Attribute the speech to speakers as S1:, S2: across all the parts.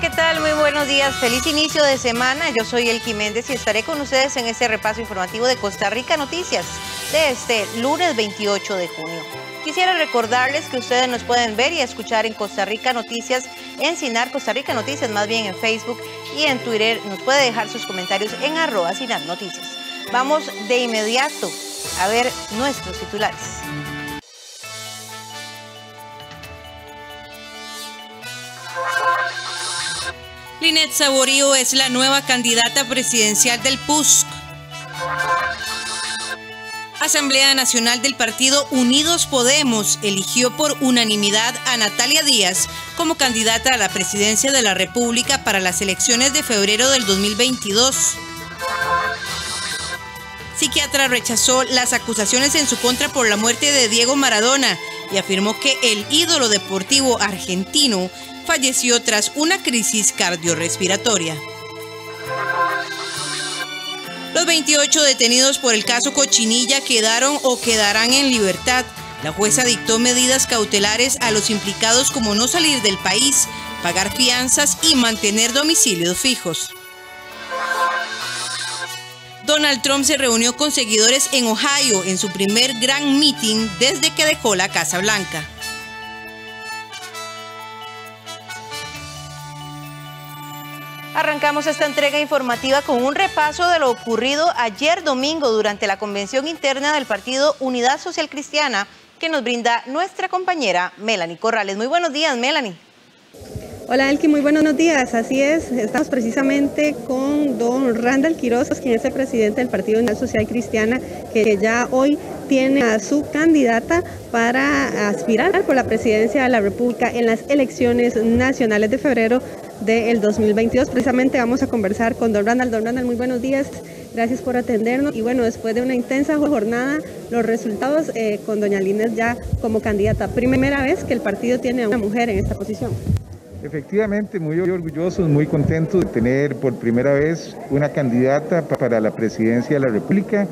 S1: ¿qué tal? Muy buenos días. Feliz inicio de semana. Yo soy Elki Méndez y estaré con ustedes en este repaso informativo de Costa Rica Noticias de este lunes 28 de junio. Quisiera recordarles que ustedes nos pueden ver y escuchar en Costa Rica Noticias, en CINAR Costa Rica Noticias, más bien en Facebook y en Twitter. Nos puede dejar sus comentarios en @CINAR Noticias. Vamos de inmediato a ver nuestros titulares.
S2: Linet Saborío es la nueva candidata presidencial del PUSC. Asamblea Nacional del Partido Unidos Podemos eligió por unanimidad a Natalia Díaz como candidata a la presidencia de la República para las elecciones de febrero del 2022. Psiquiatra rechazó las acusaciones en su contra por la muerte de Diego Maradona y afirmó que el ídolo deportivo argentino falleció tras una crisis cardiorrespiratoria. Los 28 detenidos por el caso Cochinilla quedaron o quedarán en libertad. La jueza dictó medidas cautelares a los implicados como no salir del país, pagar fianzas y mantener domicilios fijos. Donald Trump se reunió con seguidores en Ohio en su primer gran meeting desde que dejó la Casa Blanca.
S1: Arrancamos esta entrega informativa con un repaso de lo ocurrido ayer domingo durante la convención interna del Partido Unidad Social Cristiana que nos brinda nuestra compañera Melanie Corrales. Muy buenos días, Melanie.
S3: Hola, Elki, muy buenos días. Así es, estamos precisamente con don Randall Quiroz, quien es el presidente del Partido Unidad Social Cristiana, que ya hoy tiene a su candidata para aspirar por la presidencia de la República en las elecciones nacionales de febrero del 2022. Precisamente vamos a conversar con don Randall. Don Randall, muy buenos días. Gracias por atendernos. Y bueno, después de una intensa jornada, los resultados con doña Linet ya como candidata. Primera vez que el partido tiene a una mujer en esta posición.
S4: Efectivamente, muy orgullosos, muy contentos de tener por primera vez una candidata para la presidencia de la República.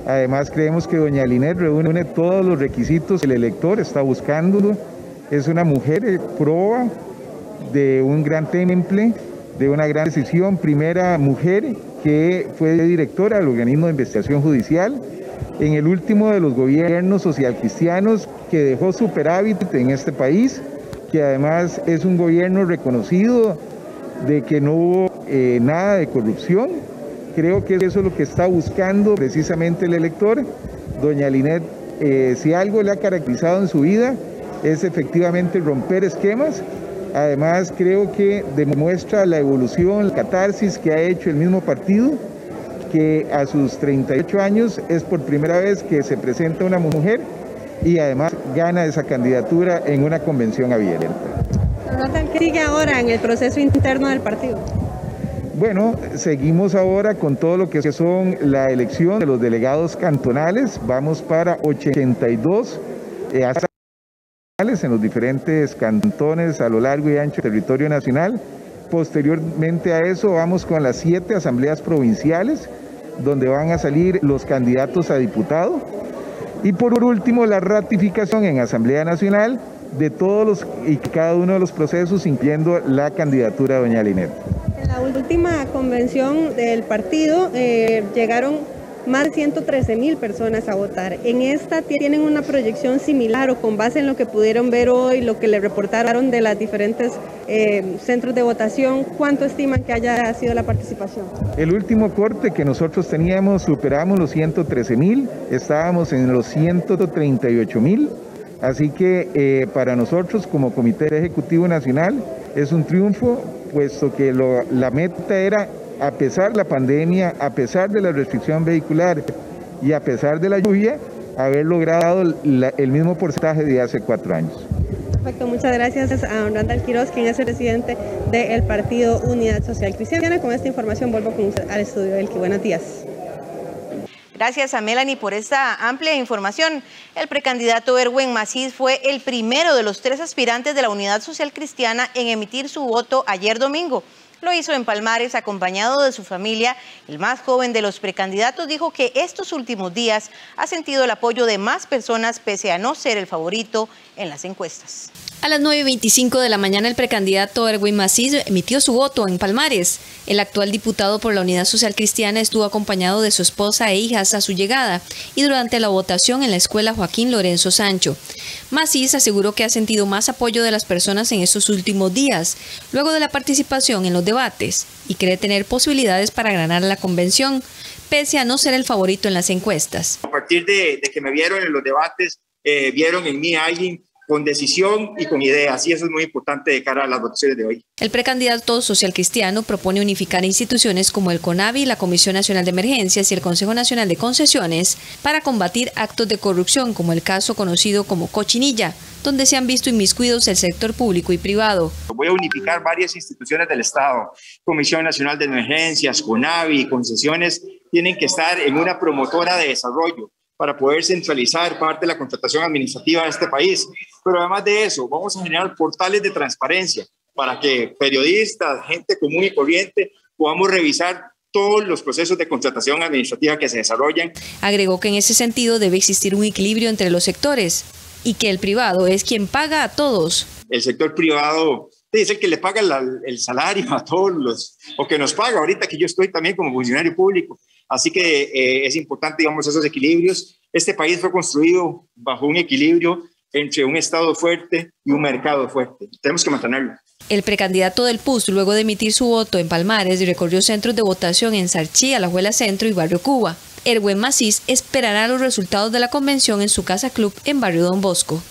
S4: Además, creemos que doña Linet reúne todos los requisitos que el elector está buscando. Es una mujer proba de un gran temple, de una gran decisión, primera mujer que fue directora del organismo de investigación judicial en el último de los gobiernos socialcristianos que dejó superávit en este país, que además es un gobierno reconocido de que no hubo nada de corrupción. Creo que eso es lo que está buscando precisamente el elector. Doña Linet, si algo le ha caracterizado en su vida, es efectivamente romper esquemas. Además, creo que demuestra la evolución, la catarsis que ha hecho el mismo partido, que a sus 38 años es por primera vez que se presenta una mujer y además gana esa candidatura en una convención abierta.
S3: ¿Qué sigue ahora en el proceso interno del partido?
S4: Bueno, seguimos ahora con todo lo que son la elección de los delegados cantonales. Vamos para 82 en los diferentes cantones a lo largo y ancho del territorio nacional. Posteriormente a eso vamos con las 7 asambleas provinciales, donde van a salir los candidatos a diputado. Y por último, la ratificación en Asamblea Nacional de todos los y cada uno de los procesos, incluyendo la candidatura de doña Linet.
S3: En la última convención del partido llegaron más de 113,000 personas a votar. En esta tienen una proyección similar o con base en lo que pudieron ver hoy, lo que le reportaron de las diferentes centros de votación, ¿cuánto estiman que haya sido la participación?
S4: El último corte que nosotros teníamos, superamos los 113,000, estábamos en los 138,000, así que para nosotros como Comité Ejecutivo Nacional es un triunfo, puesto que la meta era, a pesar de la pandemia, a pesar de la restricción vehicular y a pesar de la lluvia, haber logrado el mismo porcentaje de hace 4 años.
S3: Perfecto, muchas gracias a don Randall Quiroz, quien es el presidente del Partido Unidad Social Cristiana. Con esta información vuelvo con usted al estudio del que. Buenos días.
S1: Gracias a Melanie por esta amplia información. El precandidato Erwin Macís fue el primero de los 3 aspirantes de la Unidad Social Cristiana en emitir su voto ayer domingo. Lo hizo en Palmares acompañado de su familia. El más joven de los precandidatos dijo que estos últimos días ha sentido el apoyo de más personas pese a no ser el favorito en las encuestas.
S5: A las 9:25 de la mañana el precandidato Erwin Masís emitió su voto en Palmares. El actual diputado por la Unidad Social Cristiana estuvo acompañado de su esposa e hijas a su llegada y durante la votación en la escuela Joaquín Lorenzo Sancho. Masís aseguró que ha sentido más apoyo de las personas en estos últimos días, luego de la participación en los debates, y cree tener posibilidades para ganar la convención, pese a no ser el favorito en las encuestas.
S6: A partir de que me vieron en los debates, vieron en mí a alguien con decisión y con ideas, y eso es muy importante de cara a las votaciones de hoy.
S5: El precandidato social cristiano propone unificar instituciones como el CONAVI, la Comisión Nacional de Emergencias y el Consejo Nacional de Concesiones para combatir actos de corrupción, como el caso conocido como Cochinilla, donde se han visto inmiscuidos el sector público y privado.
S6: Voy a unificar varias instituciones del Estado, Comisión Nacional de Emergencias, CONAVI, concesiones, tienen que estar en una promotora de desarrollo para poder centralizar parte de la contratación administrativa de este país. Pero además de eso, vamos a generar portales de transparencia para que periodistas, gente común y corriente, podamos revisar todos los procesos de contratación administrativa que se desarrollan.
S5: Agregó que en ese sentido debe existir un equilibrio entre los sectores y que el privado es quien paga a todos.
S6: El sector privado es el que le paga el salario a todos los, o que nos paga ahorita que yo estoy también como funcionario público. Así que es importante, digamos, esos equilibrios. Este país fue construido bajo un equilibrio entre un Estado fuerte y un mercado fuerte. Tenemos que mantenerlo.
S5: El precandidato del PUS, luego de emitir su voto en Palmares, recorrió centros de votación en Sarchí, Alajuela Centro y Barrio Cuba. Erwin Masís esperará los resultados de la convención en su casa club en Barrio Don Bosco.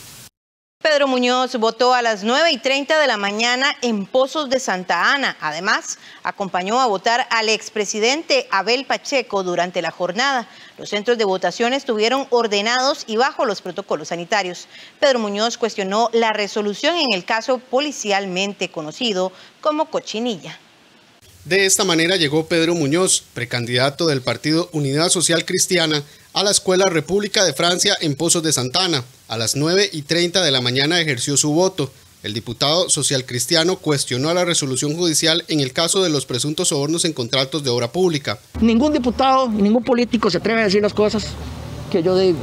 S1: Pedro Muñoz votó a las 9:30 de la mañana en Pozos de Santa Ana. Además, acompañó a votar al expresidente Abel Pacheco durante la jornada. Los centros de votación estuvieron ordenados y bajo los protocolos sanitarios. Pedro Muñoz cuestionó la resolución en el caso policialmente conocido como Cochinilla.
S7: De esta manera llegó Pedro Muñoz, precandidato del partido Unidad Social Cristiana, a la Escuela República de Francia en Pozos de Santa Ana. A las 9:30 de la mañana ejerció su voto. El diputado social cristiano cuestionó la resolución judicial en el caso de los presuntos sobornos en contratos de obra pública.
S8: Ningún diputado, ningún político se atreve a decir las cosas que yo digo.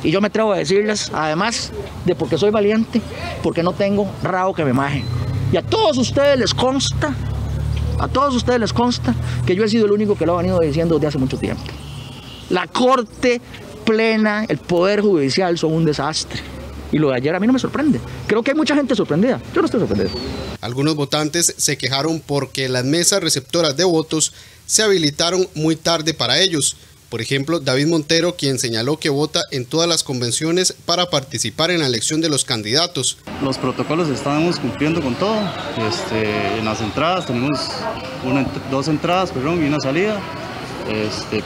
S8: Y yo me atrevo a decirlas, además de porque soy valiente, porque no tengo rabo que me maje. Y a todos ustedes les consta que yo he sido el único que lo ha venido diciendo desde hace mucho tiempo. La Corte Plena, el Poder Judicial son un desastre. Y lo de ayer a mí no me sorprende. Creo que hay mucha gente sorprendida. Yo no estoy sorprendido.
S7: Algunos votantes se quejaron porque las mesas receptoras de votos se habilitaron muy tarde para ellos. Por ejemplo, David Montero, quien señaló que vota en todas las convenciones para participar en la elección de los candidatos.
S9: Los protocolos estamos cumpliendo con todo. En las entradas tenemos dos entradas y una salida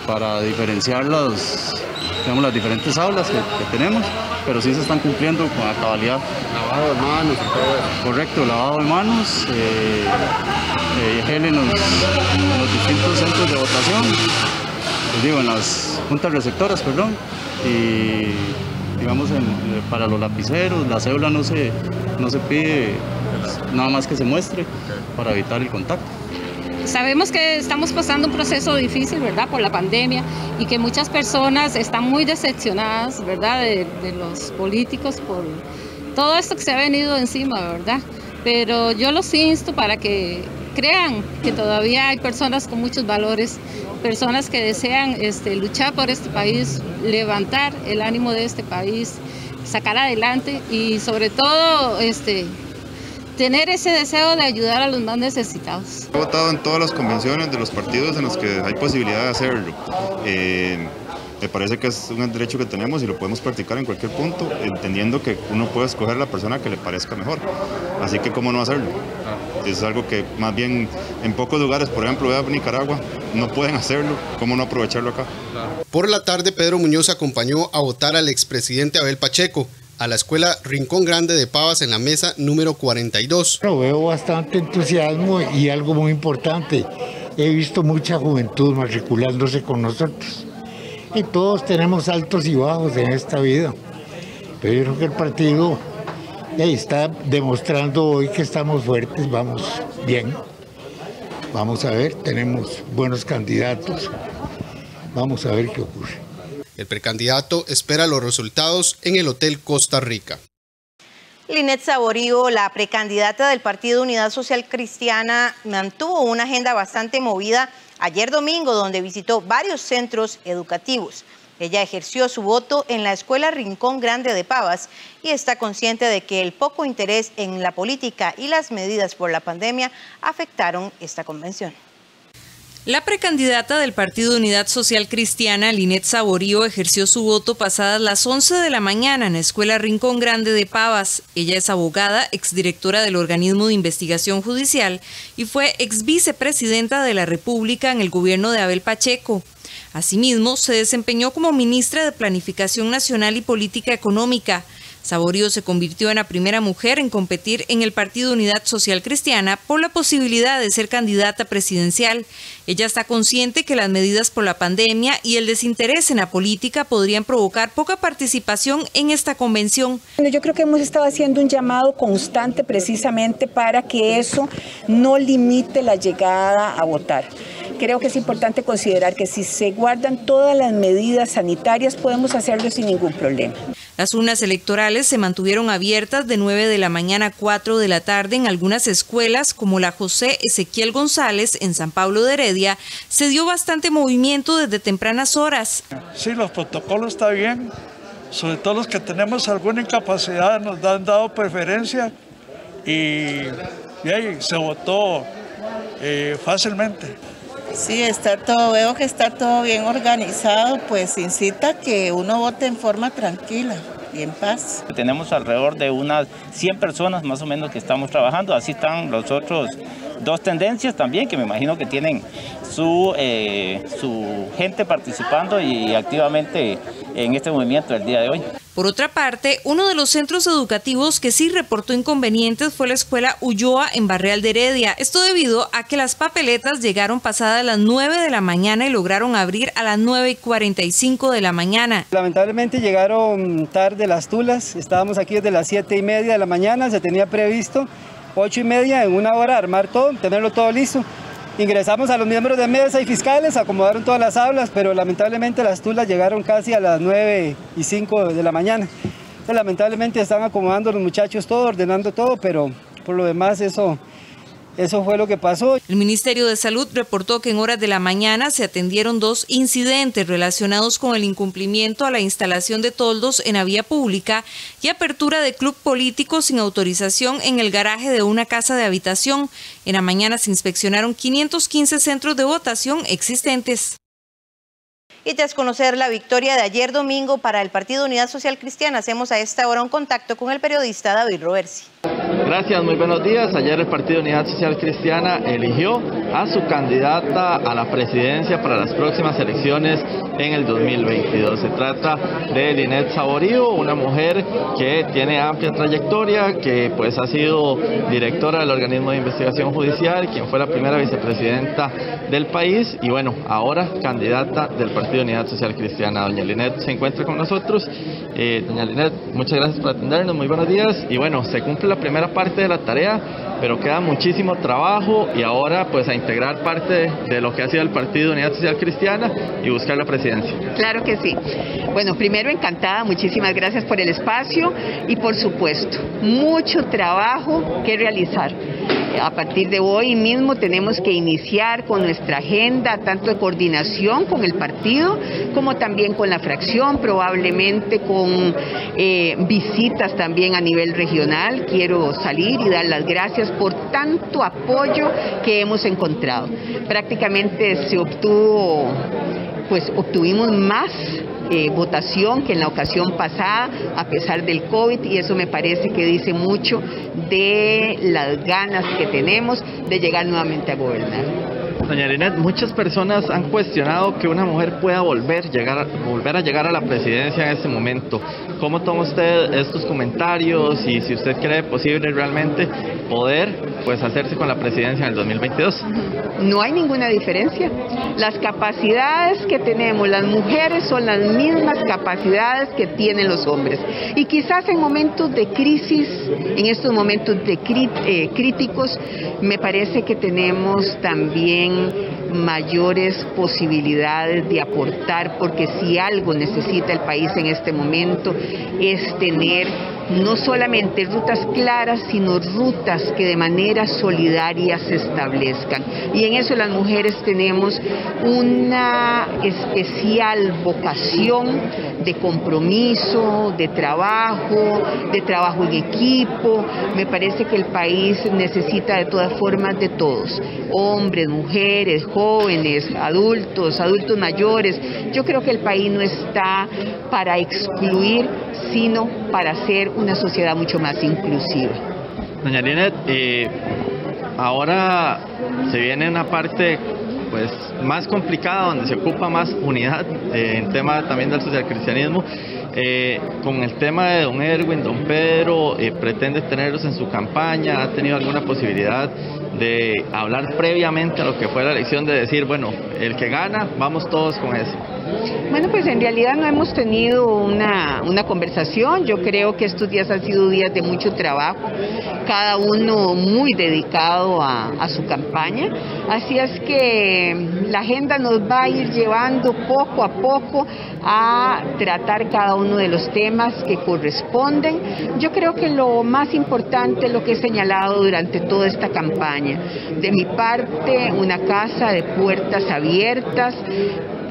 S9: para diferenciar las diferentes aulas que tenemos, pero sí se están cumpliendo con la cabalidad.
S7: Lavado de manos y todo eso.
S9: Correcto, lavado de manos, gel en los distintos centros de votación, en las juntas receptoras, y digamos para los lapiceros, la cédula no se pide, nada más que se muestre para evitar el contacto.
S10: Sabemos que estamos pasando un proceso difícil, ¿verdad?, por la pandemia, y que muchas personas están muy decepcionadas, ¿verdad?, de los políticos por todo esto que se ha venido encima, ¿verdad? Pero yo los insto para que crean que todavía hay personas con muchos valores, personas que desean luchar por este país, levantar el ánimo de este país, sacar adelante y sobre todo tener ese deseo de ayudar a los más necesitados.
S11: He votado en todas las convenciones de los partidos en los que hay posibilidad de hacerlo. Me parece que es un derecho que tenemos y lo podemos practicar en cualquier punto, entendiendo que uno puede escoger la persona que le parezca mejor. Así que ¿cómo no hacerlo? Es algo que más bien en pocos lugares, por ejemplo, voy a Nicaragua, no pueden hacerlo. ¿Cómo no aprovecharlo acá?
S7: Por la tarde, Pedro Muñoz acompañó a votar al expresidente Abel Pacheco a la escuela Rincón Grande de Pavas en la mesa número 42.
S12: Veo bastante entusiasmo y algo muy importante. He visto mucha juventud matriculándose con nosotros. Y todos tenemos altos y bajos en esta vida. Pero yo creo que el partido está demostrando hoy que estamos fuertes, vamos bien. Vamos a ver, tenemos buenos candidatos. Vamos a ver qué ocurre.
S7: El precandidato espera los resultados en el Hotel Costa Rica.
S1: Linet Saborío, la precandidata del Partido Unidad Social Cristiana, mantuvo una agenda bastante movida ayer domingo, donde visitó varios centros educativos. Ella ejerció su voto en la Escuela Rincón Grande de Pavas y está consciente de que el poco interés en la política y las medidas por la pandemia afectaron esta convención.
S2: La precandidata del Partido Unidad Social Cristiana, Linet Saborío, ejerció su voto pasadas las 11 de la mañana en la Escuela Rincón Grande de Pavas. Ella es abogada, exdirectora del Organismo de Investigación Judicial y fue exvicepresidenta de la República en el gobierno de Abel Pacheco. Asimismo, se desempeñó como ministra de Planificación Nacional y Política Económica. Saborío se convirtió en la primera mujer en competir en el Partido Unidad Social Cristiana por la posibilidad de ser candidata presidencial. Ella está consciente que las medidas por la pandemia y el desinterés en la política podrían provocar poca participación en esta convención.
S13: Yo creo que hemos estado haciendo un llamado constante precisamente para que eso no limite la llegada a votar. Creo que es importante considerar que si se guardan todas las medidas sanitarias podemos hacerlo sin ningún problema.
S2: Las urnas electorales se mantuvieron abiertas de 9 de la mañana a 4 de la tarde en algunas escuelas como la José Ezequiel González en San Pablo de Heredia. Se dio bastante movimiento desde tempranas horas.
S14: Sí, los protocolos están bien, sobre todo los que tenemos alguna incapacidad nos han dado preferencia y ahí se votó fácilmente.
S15: Sí, veo que está todo bien organizado, pues incita a que uno vote en forma tranquila y en paz.
S16: Tenemos alrededor de unas 100 personas más o menos que estamos trabajando, así están los otros dos tendencias también, que me imagino que tienen su gente participando y activamente en este movimiento el día de hoy.
S2: Por otra parte, uno de los centros educativos que sí reportó inconvenientes fue la escuela Ulloa en Barreal de Heredia. Esto debido a que las papeletas llegaron pasadas las 9 de la mañana y lograron abrir a las 9:45 de la mañana.
S17: Lamentablemente llegaron tarde las tulas, estábamos aquí desde las 7:30 de la mañana, se tenía previsto 8:30 en una hora armar todo, tenerlo todo listo. Ingresamos a los miembros de mesa y fiscales, acomodaron todas las aulas, pero lamentablemente las tulas llegaron casi a las 9:05 de la mañana. Entonces, lamentablemente están acomodando los muchachos todo, ordenando todo, pero por lo demás eso fue lo que pasó.
S2: El Ministerio de Salud reportó que en horas de la mañana se atendieron 2 incidentes relacionados con el incumplimiento a la instalación de toldos en la vía pública y apertura de club político sin autorización en el garaje de una casa de habitación. En la mañana se inspeccionaron 515 centros de votación existentes.
S1: Y tras conocer la victoria de ayer domingo para el Partido Unidad Social Cristiana, hacemos a esta hora un contacto con el periodista David Roversi.
S18: Gracias, muy buenos días. Ayer el Partido Unidad Social Cristiana eligió a su candidata a la presidencia para las próximas elecciones en el 2022. Se trata de Linet Saborío, una mujer que tiene amplia trayectoria, que pues ha sido directora del Organismo de Investigación Judicial, quien fue la primera vicepresidenta del país y bueno, ahora candidata del Partido Unidad Social Cristiana. Doña Linet se encuentra con nosotros. Doña Linet, muchas gracias por atendernos, muy buenos días. Y bueno, se cumple la primera parte de la tarea, pero queda muchísimo trabajo y ahora pues a integrar parte de lo que ha sido el Partido Unidad Social Cristiana y buscar la presidencia.
S19: Claro que sí. Bueno, primero encantada, muchísimas gracias por el espacio y por supuesto, mucho trabajo que realizar. A partir de hoy mismo tenemos que iniciar con nuestra agenda, tanto de coordinación con el partido, como también con la fracción, probablemente con visitas también a nivel regional. Quiero salir y dar las gracias por tanto apoyo que hemos encontrado. Prácticamente obtuvimos más votación que en la ocasión pasada, a pesar del COVID, y eso me parece que dice mucho de las ganas que tenemos de llegar nuevamente a gobernar.
S18: Doña Linet, muchas personas han cuestionado que una mujer pueda volver a llegar a la presidencia en este momento. ¿Cómo toma usted estos comentarios y si usted cree posible realmente poder pues hacerse con la presidencia en el 2022.
S19: No hay ninguna diferencia. Las capacidades que tenemos las mujeres son las mismas capacidades que tienen los hombres. Y quizás en momentos de crisis, en estos momentos de críticos, me parece que tenemos también mayores posibilidades de aportar, porque si algo necesita el país en este momento es tener no solamente rutas claras, sino rutas que de manera solidaria se establezcan. Y en eso las mujeres tenemos una especial vocación de compromiso, de trabajo en equipo. Me parece que el país necesita de todas formas de todos, hombres, mujeres, jóvenes, adultos mayores. Yo creo que el país no está para excluir, sino para hacer una sociedad mucho más inclusiva.
S18: Doña Linet, ahora se viene una parte pues más complicada, donde se ocupa más unidad en tema también del socialcristianismo, con el tema de don Erwin, don Pedro, pretende tenerlos en su campaña. ¿Ha tenido alguna posibilidad de hablar previamente a lo que fue la elección, de decir, bueno, el que gana, vamos todos con eso?
S19: Bueno, pues en realidad no hemos tenido una conversación. Yo creo que estos días han sido días de mucho trabajo, cada uno muy dedicado a su campaña. Así es que la agenda nos va a ir llevando poco a poco a tratar cada uno de los temas que corresponden. Yo creo que lo más importante es lo que he señalado durante toda esta campaña. De mi parte, una casa de puertas abiertas,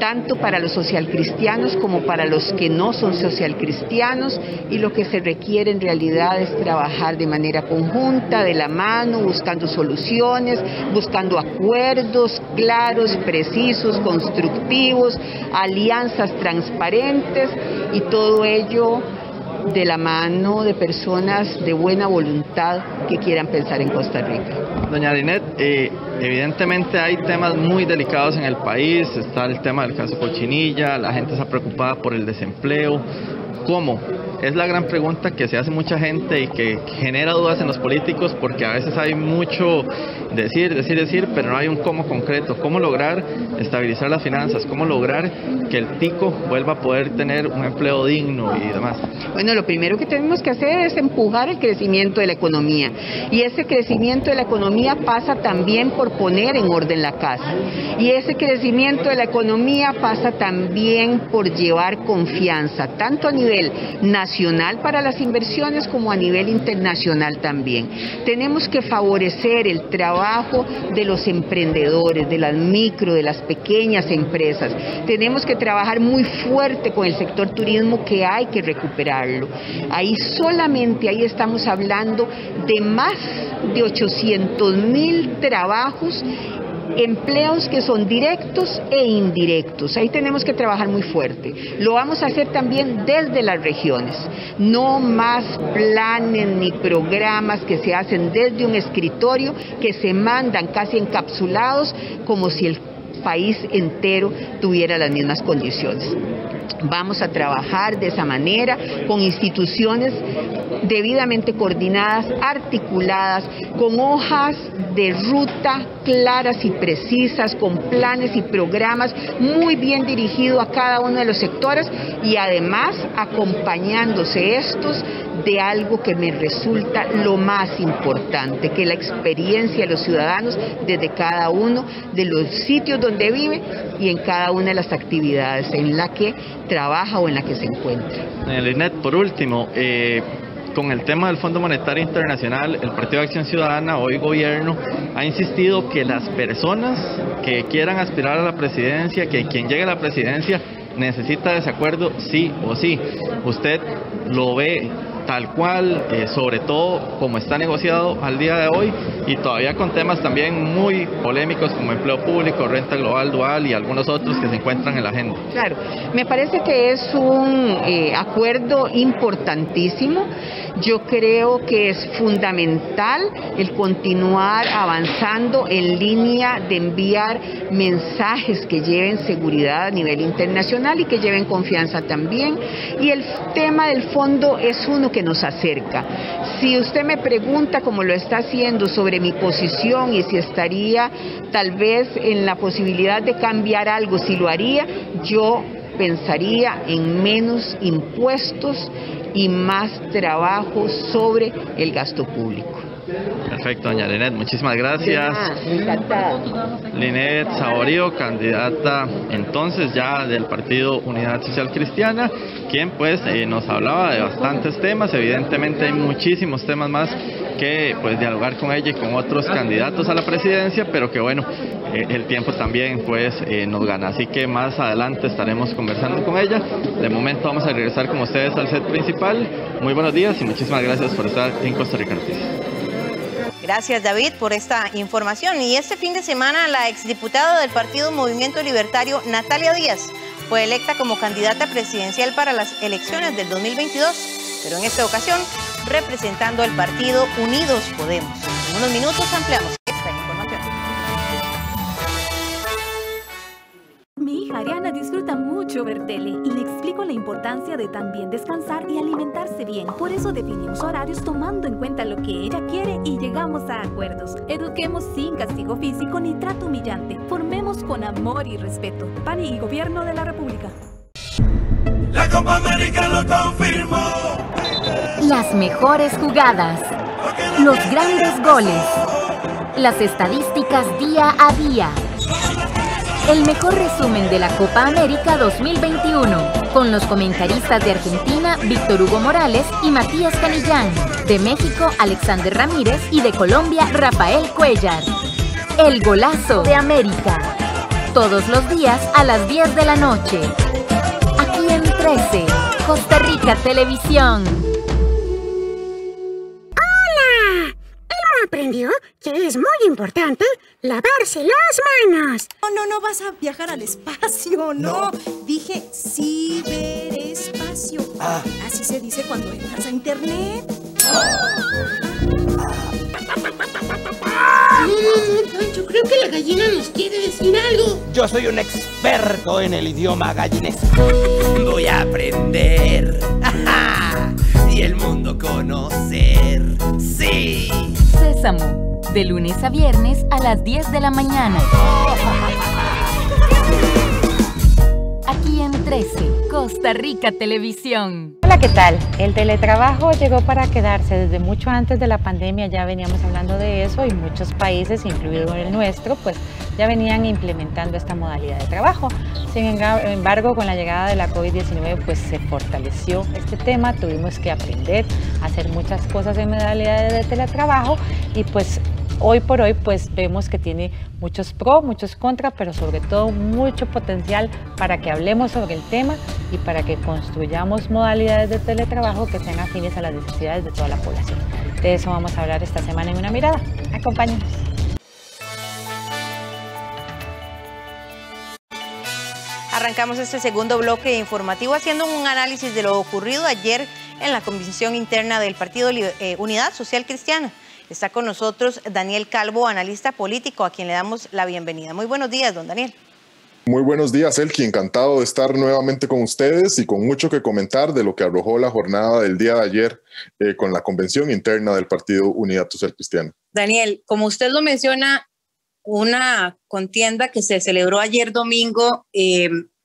S19: tanto para los socialcristianos como para los que no son socialcristianos, y lo que se requiere en realidad es trabajar de manera conjunta, de la mano, buscando soluciones, buscando acuerdos claros, precisos, constructivos, alianzas transparentes, y todo ello de la mano de personas de buena voluntad que quieran pensar en Costa Rica.
S18: Doña Linet, evidentemente hay temas muy delicados en el país. Está el tema del caso Cochinilla, la gente está preocupada por el desempleo. ¿Cómo? Es la gran pregunta que se hace mucha gente y que genera dudas en los políticos, porque a veces hay mucho decir, pero no hay un cómo concreto. ¿Cómo lograr estabilizar las finanzas? ¿Cómo lograr que el tico vuelva a poder tener un empleo digno y demás?
S19: Bueno, lo primero que tenemos que hacer es empujar el crecimiento de la economía. Y ese crecimiento de la economía pasa también por poner en orden la casa. Y ese crecimiento de la economía pasa también por llevar confianza, tanto a nivel nacional para las inversiones como a nivel internacional también. Tenemos que favorecer el trabajo de los emprendedores, de las micro, de las pequeñas empresas. Tenemos que trabajar muy fuerte con el sector turismo, que hay que recuperarlo. Ahí estamos hablando de más de 800,000 trabajos, empleos que son directos e indirectos. Ahí tenemos que trabajar muy fuerte. Lo vamos a hacer también desde las regiones. No más planes ni programas que se hacen desde un escritorio, que se mandan casi encapsulados, como si el país entero tuviera las mismas condiciones. Vamos a trabajar de esa manera, con instituciones debidamente coordinadas, articuladas, con hojas de ruta claras y precisas, con planes y programas muy bien dirigidos a cada uno de los sectores, y además acompañándose estos de algo que me resulta lo más importante, que es la experiencia de los ciudadanos desde cada uno de los sitios donde vive y en cada una de las actividades en la que trabaja o en la que se encuentra.
S18: Linet, por último, con el tema del Fondo Monetario Internacional, el Partido de Acción Ciudadana, hoy gobierno, ha insistido que las personas que quieran aspirar a la presidencia, que quien llegue a la presidencia necesita ese acuerdo sí o sí. ¿Usted lo ve tal cual, sobre todo como está negociado al día de hoy, y todavía con temas también muy polémicos como empleo público, renta global dual y algunos otros que se encuentran en la agenda?
S19: Claro, me parece que es un acuerdo importantísimo. Yo creo que es fundamental el continuar avanzando en línea de enviar mensajes que lleven seguridad a nivel internacional y que lleven confianza también. Y el tema del fondo es uno que nos acerca. Si usted me pregunta, como lo está haciendo, sobre mi posición y si estaría tal vez en la posibilidad de cambiar algo, si lo haría, yo pensaría en menos impuestos y más trabajo sobre el gasto público.
S18: Perfecto, doña Linet, muchísimas gracias.
S19: Encantada.
S18: Linet Saborío, candidata entonces ya del Partido Unidad Social Cristiana, quien pues nos hablaba de bastantes temas. Evidentemente hay muchísimos temas más que pues dialogar con ella y con otros candidatos a la presidencia, pero que bueno, el tiempo también pues nos gana, así que más adelante estaremos conversando con ella. De momento vamos a regresar con ustedes al set principal. Muy buenos días y muchísimas gracias por estar en Costa Rica Noticias.
S1: Gracias, David, por esta información. Y este fin de semana la exdiputada del Partido Movimiento Libertario, Natalia Díaz, fue electa como candidata presidencial para las elecciones del 2022, pero en esta ocasión representando al partido Unidos Podemos. En unos minutos ampliamos esta información.
S20: Mi hija Ariana disfruta mucho ver tele y le explico la importancia de también descansar y alimentarse bien. Por eso definimos horarios tomando en cuenta lo que ella quiere y llegamos a acuerdos. Eduquemos sin castigo físico ni trato humillante. Formemos con amor y respeto. PAN y Gobierno de la República.
S21: La Copa América lo confirmó.
S22: Las mejores jugadas, los grandes goles, las estadísticas día a día. El mejor resumen de la Copa América 2021, con los comentaristas de Argentina, Víctor Hugo Morales y Matías Canillán, de México, Alexander Ramírez y de Colombia, Rafael Cuellar. El golazo de América, todos los días a las 10 de la noche. Aquí en 13, Costa Rica Televisión.
S23: ¡Hola! Elmo aprendió que es muy importante lavarse las manos.
S24: No vas a viajar al espacio, no. Dije ciberespacio. Así se dice cuando entras a internet.
S23: Yo creo que la gallina nos quiere decir algo.
S25: Yo soy un experto en el idioma gallinesco. Voy a aprender y el mundo conocer. Sí.
S22: Sésamo, de lunes a viernes a las 10 de la mañana. Aquí en 13, Costa Rica Televisión.
S26: Hola, ¿qué tal? El teletrabajo llegó para quedarse. Desde mucho antes de la pandemia ya veníamos hablando de eso y muchos países, incluido el nuestro, pues ya venían implementando esta modalidad de trabajo. Sin embargo, con la llegada de la COVID-19 pues se fortaleció este tema, tuvimos que aprender a hacer muchas cosas en modalidades de teletrabajo y pues hoy por hoy pues vemos que tiene muchos pros, muchos contras, pero sobre todo mucho potencial para que hablemos sobre el tema y para que construyamos modalidades de teletrabajo que sean afines a las necesidades de toda la población. De eso vamos a hablar esta semana en Una Mirada. Acompáñenos.
S1: Arrancamos este segundo bloque informativo haciendo un análisis de lo ocurrido ayer en la Comisión Interna del Partido Unidad Social Cristiana. Está con nosotros Daniel Calvo, analista político, a quien le damos la bienvenida. Muy buenos días, don Daniel.
S27: Muy buenos días, Elki. Encantado de estar nuevamente con ustedes y con mucho que comentar de lo que arrojó la jornada del día de ayer con la Convención Interna del Partido Unidad Social Cristiana.
S2: Daniel, como usted lo menciona, una contienda que se celebró ayer domingo,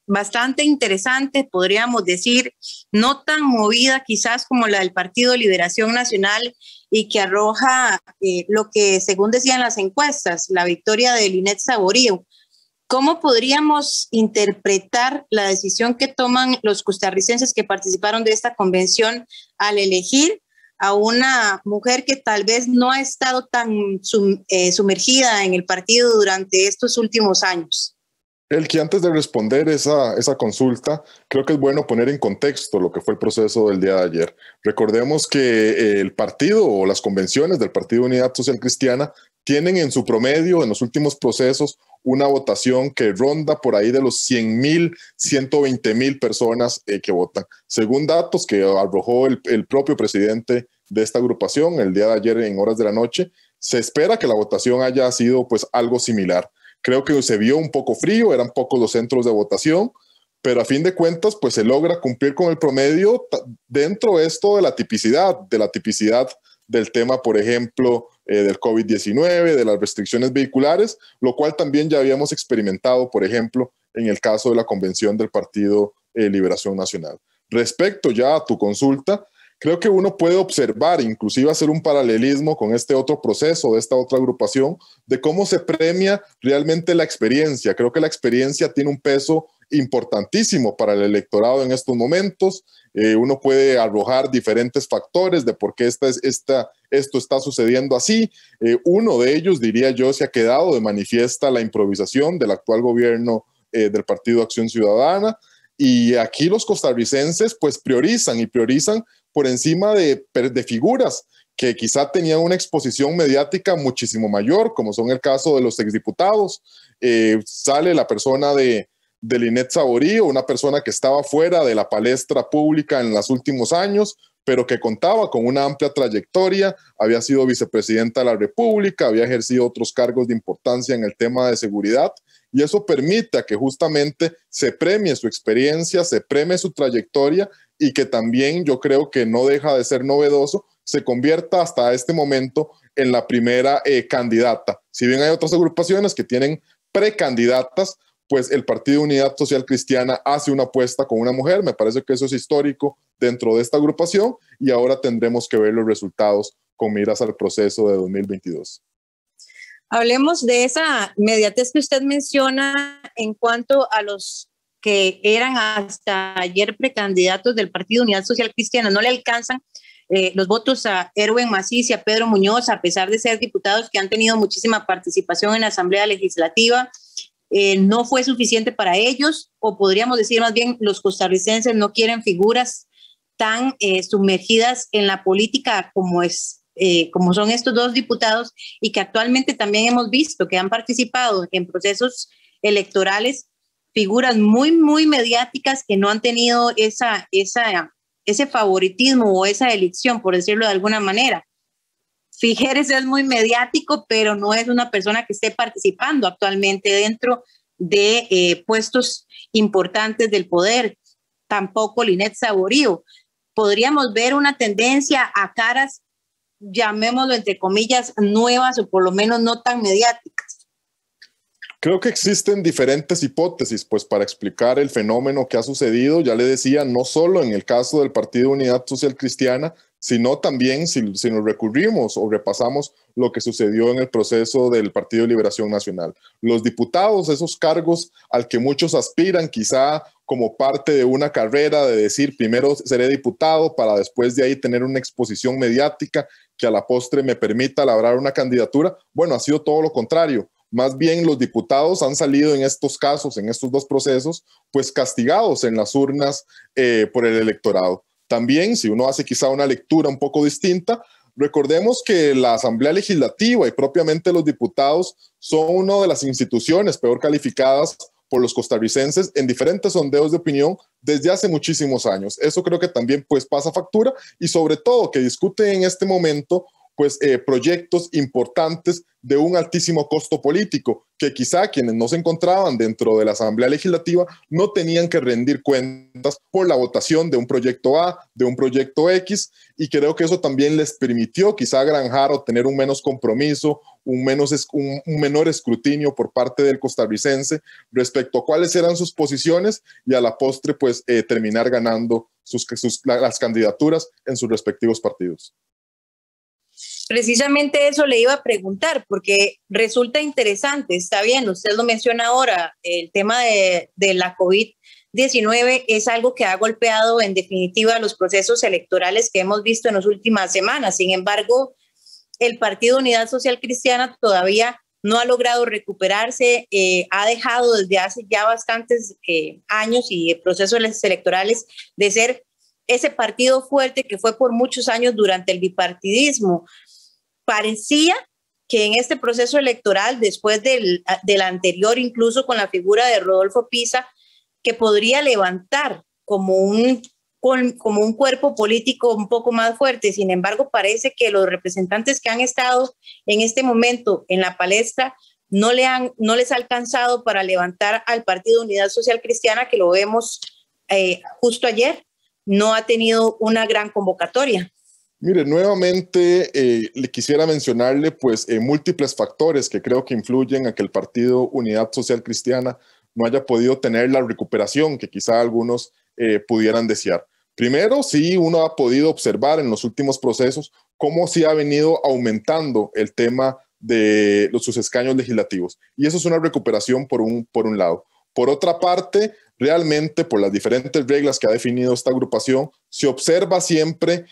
S2: bastante interesante, podríamos decir, no tan movida quizás como la del Partido Liberación Nacional y que arroja lo que según decían las encuestas, la victoria de Linet Saborío. ¿Cómo podríamos interpretar la decisión que toman los costarricenses que participaron de esta convención al elegir a una mujer que tal vez no ha estado tan sumergida en el partido durante estos últimos años?
S27: Elki, antes de responder esa consulta, creo que es bueno poner en contexto lo que fue el proceso del día de ayer. Recordemos que el partido o las convenciones del Partido Unidad Social Cristiana tienen en su promedio, en los últimos procesos, una votación que ronda por ahí de los 100,000, 120,000 personas que votan. Según datos que arrojó el propio presidente de esta agrupación el día de ayer en horas de la noche, se espera que la votación haya sido pues algo similar. Creo que se vio un poco frío, eran pocos los centros de votación, pero a fin de cuentas pues se logra cumplir con el promedio dentro de esto de la tipicidad del tema, por ejemplo, del COVID-19, de las restricciones vehiculares, lo cual también ya habíamos experimentado, por ejemplo, en el caso de la convención del Partido Liberación Nacional. Respecto ya a tu consulta, creo que uno puede observar, inclusive hacer un paralelismo con este otro proceso, de esta otra agrupación, de cómo se premia realmente la experiencia. Creo que la experiencia tiene un peso importantísimo para el electorado en estos momentos. Uno puede arrojar diferentes factores de por qué esto está sucediendo así. Uno de ellos, diría yo, se ha quedado de manifiesta la improvisación del actual gobierno del Partido Acción Ciudadana. Y aquí los costarricenses pues priorizan por encima de figuras que quizá tenían una exposición mediática muchísimo mayor, como son el caso de los exdiputados. Sale la persona de Linet Saborío, una persona que estaba fuera de la palestra pública en los últimos años, pero que contaba con una amplia trayectoria, había sido vicepresidenta de la República, había ejercido otros cargos de importancia en el tema de seguridad, y eso permite que justamente se premie su experiencia, se premie su trayectoria, y que también yo creo que no deja de ser novedoso, se convierta hasta este momento en la primera candidata. Si bien hay otras agrupaciones que tienen precandidatas, pues el Partido Unidad Social Cristiana hace una apuesta con una mujer. Me parece que eso es histórico dentro de esta agrupación, y ahora tendremos que ver los resultados con miras al proceso de 2022.
S1: Hablemos de esa inmediatez que usted menciona en cuanto a los que eran hasta ayer precandidatos del Partido Unidad Social Cristiana. No le alcanzan los votos a Erwin Macís y a Pedro Muñoz, a pesar de ser diputados que han tenido muchísima participación en la Asamblea Legislativa. No fue suficiente para ellos, o podríamos decir más bien los costarricenses no quieren figuras tan sumergidas en la política como son estos dos diputados, y que actualmente también hemos visto que han participado en procesos electorales, figuras muy, muy mediáticas que no han tenido ese favoritismo o esa elección, por decirlo de alguna manera. Figueres es muy mediático, pero no es una persona que esté participando actualmente dentro de puestos importantes del poder. Tampoco Linet Saborío. Podríamos ver una tendencia a caras, llamémoslo entre comillas, nuevas, o por lo menos no tan mediáticas.
S27: Creo que existen diferentes hipótesis pues para explicar el fenómeno que ha sucedido. Ya le decía, no solo en el caso del Partido Unidad Social Cristiana, sino también si nos recurrimos o repasamos lo que sucedió en el proceso del Partido de Liberación Nacional. Los diputados, esos cargos al que muchos aspiran, quizá como parte de una carrera de decir primero seré diputado para después de ahí tener una exposición mediática que a la postre me permita labrar una candidatura. Bueno, ha sido todo lo contrario. Más bien los diputados han salido en estos casos, en estos dos procesos, pues castigados en las urnas por el electorado. También, si uno hace quizá una lectura un poco distinta, recordemos que la Asamblea Legislativa y propiamente los diputados son una de las instituciones peor calificadas por los costarricenses en diferentes sondeos de opinión desde hace muchísimos años. Eso creo que también pues pasa factura, y sobre todo que discute en este momento pues proyectos importantes de un altísimo costo político, que quizá quienes no se encontraban dentro de la Asamblea Legislativa no tenían que rendir cuentas por la votación de un proyecto A, de un proyecto X, y creo que eso también les permitió quizá granjar o tener un menos compromiso, un menor escrutinio por parte del costarricense respecto a cuáles eran sus posiciones, y a la postre pues terminar ganando las candidaturas en sus respectivos partidos.
S1: Precisamente eso le iba a preguntar, porque resulta interesante. Está bien, usted lo menciona ahora, el tema de la COVID-19 es algo que ha golpeado en definitiva los procesos electorales que hemos visto en las últimas semanas. Sin embargo, el Partido Unidad Social Cristiana todavía no ha logrado recuperarse, ha dejado desde hace ya bastantes años y procesos electorales de ser ese partido fuerte que fue por muchos años durante el bipartidismo. Parecía que en este proceso electoral, después del anterior, incluso con la figura de Rodolfo Pisa, que podría levantar como un cuerpo político un poco más fuerte. Sin embargo, parece que los representantes que han estado en este momento en la palestra no les ha alcanzado para levantar al Partido Unidad Social Cristiana, que lo vemos justo ayer, no ha tenido una gran convocatoria.
S27: Mire, nuevamente le quisiera mencionarle pues múltiples factores que creo que influyen a que el Partido Unidad Social Cristiana no haya podido tener la recuperación que quizá algunos pudieran desear. Primero, sí, uno ha podido observar en los últimos procesos cómo sí ha venido aumentando el tema de sus escaños legislativos. Y eso es una recuperación por un lado. Por otra parte, realmente por las diferentes reglas que ha definido esta agrupación, se observa siempre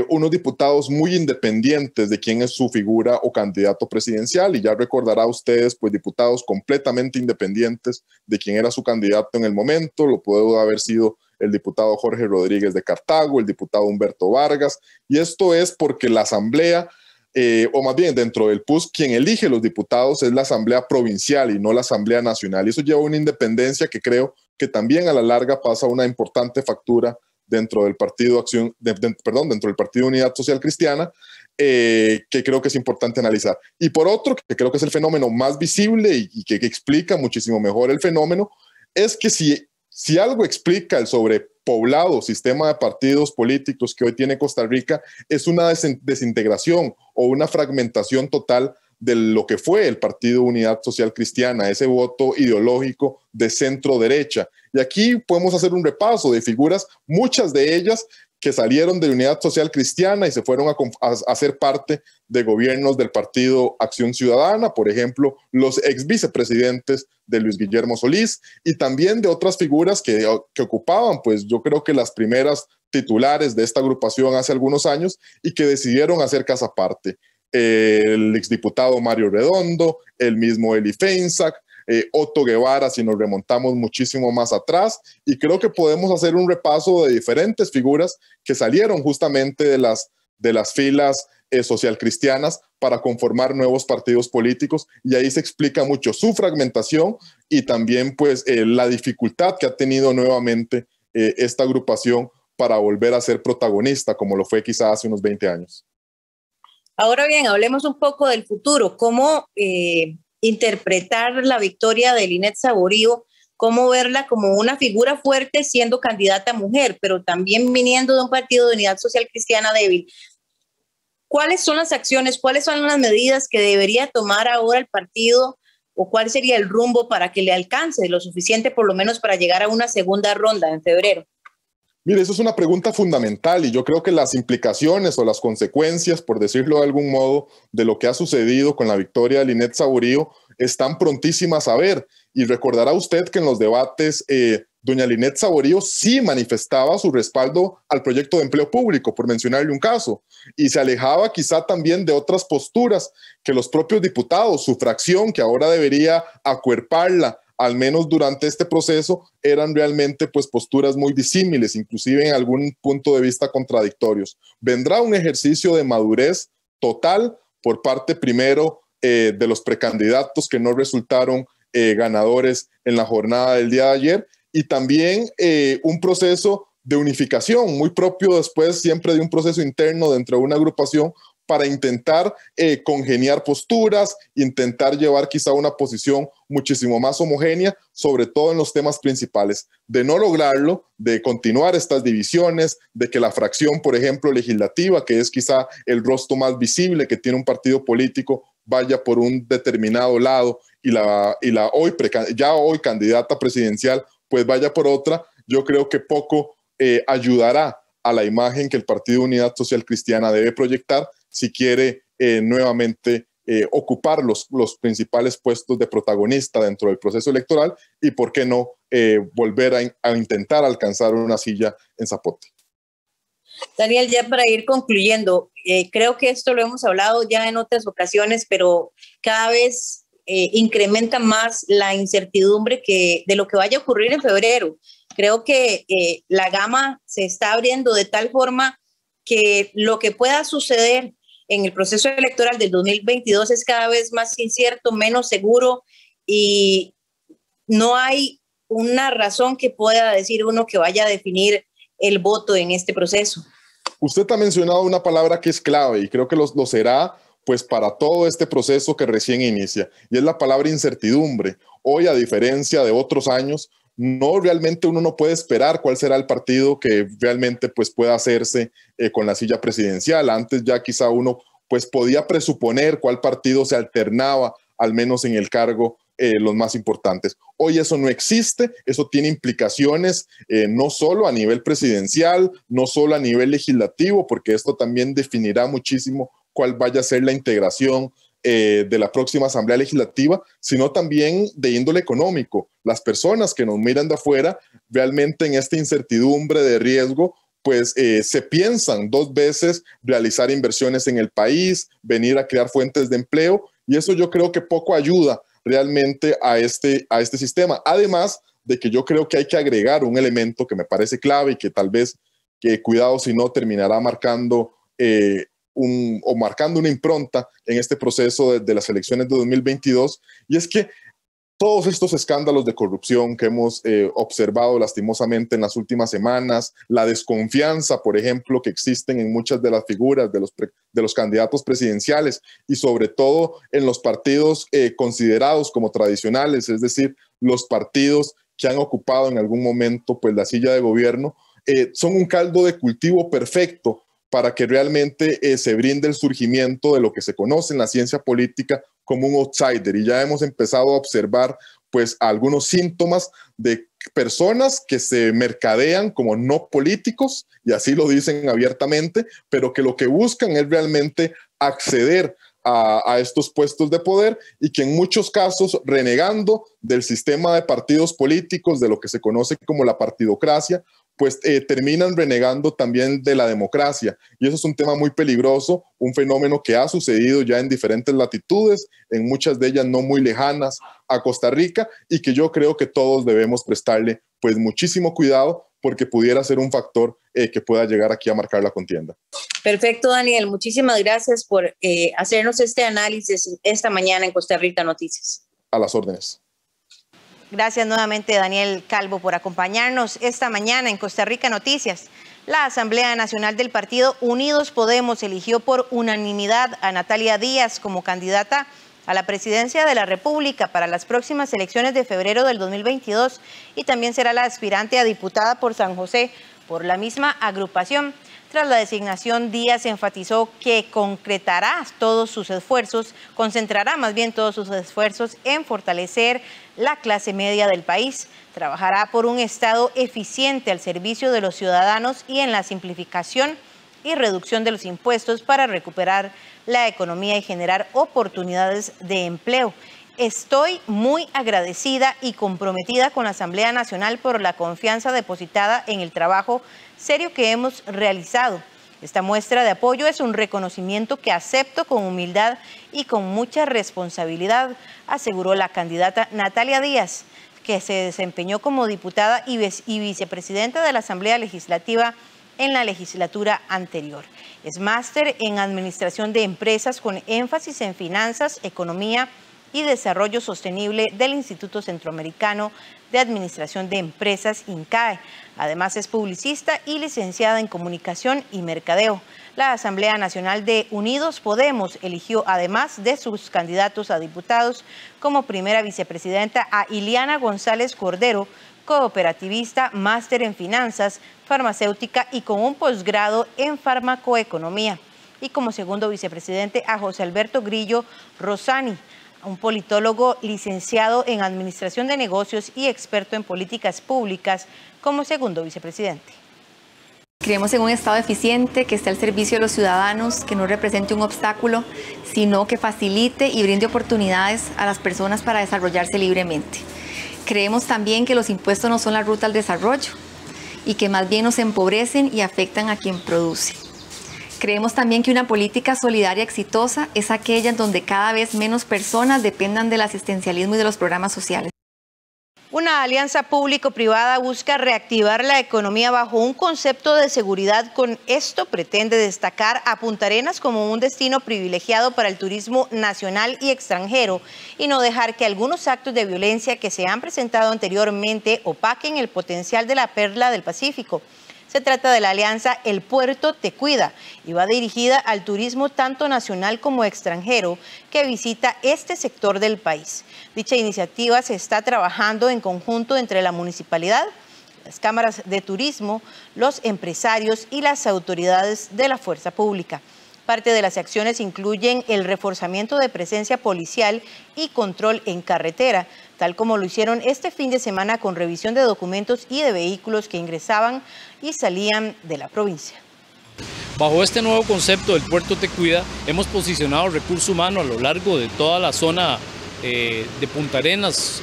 S27: unos diputados muy independientes de quién es su figura o candidato presidencial, y ya recordará ustedes, pues diputados completamente independientes de quién era su candidato en el momento. Lo pudo haber sido el diputado Jorge Rodríguez de Cartago, el diputado Humberto Vargas, y esto es porque la asamblea, o más bien dentro del PUS, quien elige los diputados es la asamblea provincial y no la asamblea nacional, y eso lleva una independencia que creo que también a la larga pasa una importante factura dentro del Partido dentro del Partido Unidad Social Cristiana, que creo que es importante analizar. Y por otro, que creo que es el fenómeno más visible y que explica muchísimo mejor el fenómeno, es que si algo explica el sobrepoblado sistema de partidos políticos que hoy tiene Costa Rica, es una desintegración o una fragmentación total de lo que fue el Partido Unidad Social Cristiana, ese voto ideológico de centro derecha. Y aquí podemos hacer un repaso de figuras, muchas de ellas que salieron de Unidad Social Cristiana y se fueron a ser parte de gobiernos del Partido Acción Ciudadana, por ejemplo, los ex vicepresidentes de Luis Guillermo Solís, y también de otras figuras que ocupaban, pues yo creo que las primeras titulares de esta agrupación hace algunos años y que decidieron hacer casa aparte. El exdiputado Mario Redondo, el mismo Eli Feinsack, Otto Guevara, si nos remontamos muchísimo más atrás, y creo que podemos hacer un repaso de diferentes figuras que salieron justamente de las filas socialcristianas para conformar nuevos partidos políticos, y ahí se explica mucho su fragmentación y también pues la dificultad que ha tenido nuevamente esta agrupación para volver a ser protagonista, como lo fue quizás hace unos 20 años.
S1: Ahora bien, hablemos un poco del futuro. ¿Cómo interpretar la victoria de Linet Saborío? ¿Cómo verla como una figura fuerte siendo candidata mujer, pero también viniendo de un partido de Unidad Social Cristiana débil? ¿Cuáles son las acciones, cuáles son las medidas que debería tomar ahora el partido, o cuál sería el rumbo para que le alcance lo suficiente por lo menos para llegar a una segunda ronda en febrero?
S27: Mire, eso es una pregunta fundamental, y yo creo que las implicaciones o las consecuencias, por decirlo de algún modo, de lo que ha sucedido con la victoria de Linet Saborío están prontísimas a ver. Y recordará usted que en los debates doña Linet Saborío sí manifestaba su respaldo al proyecto de empleo público, por mencionarle un caso, y se alejaba quizá también de otras posturas que los propios diputados, su fracción, que ahora debería acuerparla al menos durante este proceso, eran realmente pues posturas muy disímiles, inclusive en algún punto de vista contradictorios. Vendrá un ejercicio de madurez total por parte primero de los precandidatos que no resultaron ganadores en la jornada del día de ayer, y también un proceso de unificación muy propio después siempre de un proceso interno dentro de una agrupación, para intentar congeniar posturas, intentar llevar quizá una posición muchísimo más homogénea, sobre todo en los temas principales. De no lograrlo, de continuar estas divisiones, de que la fracción, por ejemplo, legislativa, que es quizá el rostro más visible que tiene un partido político, vaya por un determinado lado y la hoy candidata presidencial pues vaya por otra, yo creo que poco ayudará a la imagen que el Partido Unidad Social Cristiana debe proyectar si quiere nuevamente ocupar los principales puestos de protagonista dentro del proceso electoral, y por qué no volver a intentar alcanzar una silla en Zapote.
S1: Daniel, ya para ir concluyendo, creo que esto lo hemos hablado ya en otras ocasiones, pero cada vez incrementa más la incertidumbre de lo que vaya a ocurrir en febrero. Creo que la gama se está abriendo de tal forma que lo que pueda suceder en el proceso electoral del 2022 es cada vez más incierto, menos seguro, y no hay una razón que pueda decir uno que vaya a definir el voto en este proceso.
S27: Usted ha mencionado una palabra que es clave, y creo que lo será pues para todo este proceso que recién inicia, y es la palabra incertidumbre. Hoy, a diferencia de otros años, uno no puede esperar cuál será el partido que realmente pues pueda hacerse con la silla presidencial. Antes ya quizá uno pues podía presuponer cuál partido se alternaba, al menos en el cargo, los más importantes. Hoy eso no existe, eso tiene implicaciones no solo a nivel presidencial, no solo a nivel legislativo, porque esto también definirá muchísimo cuál vaya a ser la integración de la próxima Asamblea Legislativa, sino también de índole económico. Las personas que nos miran de afuera, realmente en esta incertidumbre de riesgo, pues se piensan 2 veces realizar inversiones en el país, venir a crear fuentes de empleo, y eso yo creo que poco ayuda realmente a este sistema. Además de que yo creo que hay que agregar un elemento que me parece clave y que tal vez, cuidado si no, terminará marcando marcando una impronta en este proceso de las elecciones de 2022, y es que todos estos escándalos de corrupción que hemos observado lastimosamente en las últimas semanas, la desconfianza, por ejemplo, que existen en muchas de las figuras de los candidatos presidenciales y sobre todo en los partidos considerados como tradicionales, es decir, los partidos que han ocupado en algún momento pues la silla de gobierno, son un caldo de cultivo perfecto para que realmente se brinde el surgimiento de lo que se conoce en la ciencia política como un outsider. Y ya hemos empezado a observar pues algunos síntomas de personas que se mercadean como no políticos, y así lo dicen abiertamente, pero que lo que buscan es realmente acceder a estos puestos de poder, y que en muchos casos, renegando del sistema de partidos políticos, de lo que se conoce como la partidocracia, pues terminan renegando también de la democracia. Y eso es un tema muy peligroso, un fenómeno que ha sucedido ya en diferentes latitudes, en muchas de ellas no muy lejanas a Costa Rica, y que yo creo que todos debemos prestarle pues muchísimo cuidado, porque pudiera ser un factor que pueda llegar aquí a marcar la contienda.
S1: Perfecto, Daniel. Muchísimas gracias por hacernos este análisis esta mañana en Costa Rica Noticias.
S27: A las órdenes.
S1: Gracias nuevamente, Daniel Calvo, por acompañarnos esta mañana en Costa Rica Noticias. La Asamblea Nacional del Partido Unidos Podemos eligió por unanimidad a Natalia Díaz como candidata a la presidencia de la República para las próximas elecciones de febrero del 2022, y también será la aspirante a diputada por San José por la misma agrupación. Tras la designación, Díaz enfatizó que concentrará todos sus esfuerzos en fortalecer la clase media del país. Trabajará por un Estado eficiente al servicio de los ciudadanos y en la simplificación y reducción de los impuestos para recuperar la economía y generar oportunidades de empleo. Estoy muy agradecida y comprometida con la Asamblea Nacional por la confianza depositada en el trabajo serio que hemos realizado. Esta muestra de apoyo es un reconocimiento que acepto con humildad y con mucha responsabilidad, aseguró la candidata Natalia Díaz, que se desempeñó como diputada y vicepresidenta de la Asamblea Legislativa en la legislatura anterior. Es máster en Administración de Empresas con énfasis en Finanzas, Economía y Desarrollo Sostenible del Instituto Centroamericano de Administración de Empresas, INCAE. Además es publicista y licenciada en Comunicación y Mercadeo. La Asamblea Nacional de Unidos Podemos eligió, además de sus candidatos a diputados, como primera vicepresidenta a Iliana González Cordero, cooperativista, máster en Finanzas, farmacéutica y con un posgrado en farmacoeconomía. Y como segundo vicepresidente a José Alberto Grillo Rosani, un politólogo licenciado en Administración de Negocios y experto en políticas públicas, como segundo vicepresidente.
S3: Creemos en un Estado eficiente que esté al servicio de los ciudadanos, que no represente un obstáculo, sino que facilite y brinde oportunidades a las personas para desarrollarse libremente. Creemos también que los impuestos no son la ruta al desarrollo y que más bien nos empobrecen y afectan a quien produce. Creemos también que una política solidaria exitosa es aquella en donde cada vez menos personas dependan del asistencialismo y de los programas sociales.
S1: Una alianza público-privada busca reactivar la economía bajo un concepto de seguridad. Con esto pretende destacar a Punta Arenas como un destino privilegiado para el turismo nacional y extranjero y no dejar que algunos actos de violencia que se han presentado anteriormente opaquen el potencial de la perla del Pacífico. Se trata de la alianza El Puerto Te Cuida y va dirigida al turismo tanto nacional como extranjero que visita este sector del país. Dicha iniciativa se está trabajando en conjunto entre la municipalidad, las cámaras de turismo, los empresarios y las autoridades de la fuerza pública. Parte de las acciones incluyen el reforzamiento de presencia policial y control en carretera, tal como lo hicieron este fin de semana con revisión de documentos y de vehículos que ingresaban y salían de la provincia.
S4: Bajo este nuevo concepto del Puerto Te Cuida, hemos posicionado recurso humano a lo largo de toda la zona de Punta Arenas,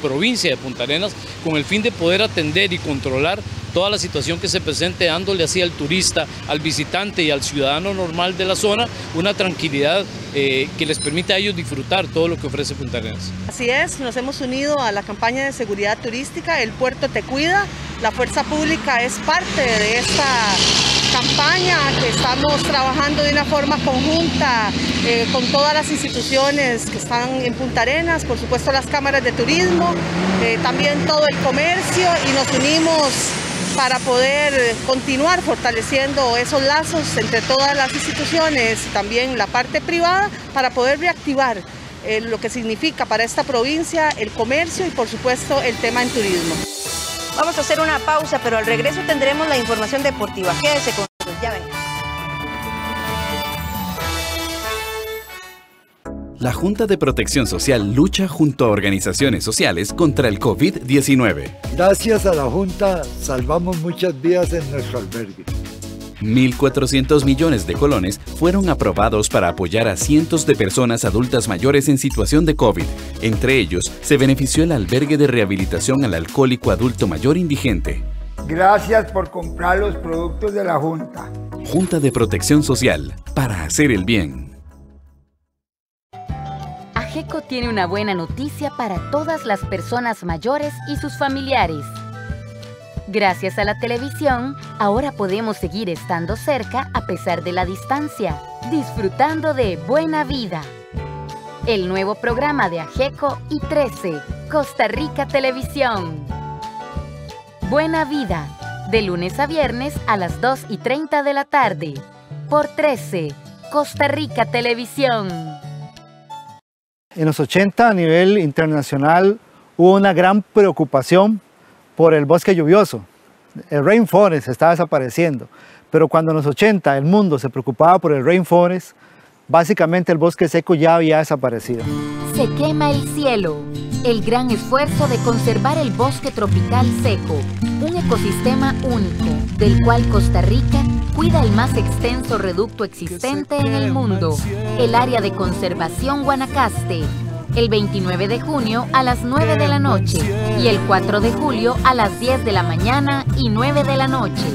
S4: provincia de Punta Arenas, con el fin de poder atender y controlar toda la situación que se presente, dándole así al turista, al visitante y al ciudadano normal de la zona una tranquilidad que les permita a ellos disfrutar todo lo que ofrece Punta Arenas.
S5: Así es, nos hemos unido a la campaña de seguridad turística El Puerto Te Cuida. La fuerza pública es parte de esta campaña que estamos trabajando de una forma conjunta con todas las instituciones que están en Punta Arenas, por supuesto las cámaras de turismo, también todo el comercio, y nos unimos para poder continuar fortaleciendo esos lazos entre todas las instituciones y también la parte privada para poder reactivar lo que significa para esta provincia el comercio y por supuesto el tema en turismo.
S1: Vamos a hacer una pausa, pero al regreso tendremos la información deportiva. Quédese con nosotros, ya ven.
S6: La Junta de Protección Social lucha junto a organizaciones sociales contra el COVID-19.
S8: Gracias a la Junta salvamos muchas vidas en nuestro albergue.
S6: 1.400 millones de colones fueron aprobados para apoyar a cientos de personas adultas mayores en situación de COVID. Entre ellos, se benefició el albergue de rehabilitación al alcohólico adulto mayor indigente.
S8: Gracias por comprar los productos de la Junta.
S6: Junta de Protección Social, para hacer el bien.
S22: AGECO tiene una buena noticia para todas las personas mayores y sus familiares. Gracias a la televisión, ahora podemos seguir estando cerca a pesar de la distancia, disfrutando de Buena Vida. El nuevo programa de AGECO y 13, Costa Rica Televisión. Buena Vida, de lunes a viernes a las 2:30 de la tarde, por 13, Costa Rica Televisión.
S9: En los 80 a nivel internacional hubo una gran preocupación por el bosque lluvioso. El rainforest estaba desapareciendo, pero cuando en los 80 el mundo se preocupaba por el rainforest, básicamente el bosque seco ya había desaparecido.
S22: Se quema el cielo. El gran esfuerzo de conservar el bosque tropical seco, un ecosistema único, del cual Costa Rica cuida el más extenso reducto existente en el mundo, el área de conservación Guanacaste, el 29 de junio a las 9 de la noche y el 4 de julio a las 10 de la mañana y 9 de la noche.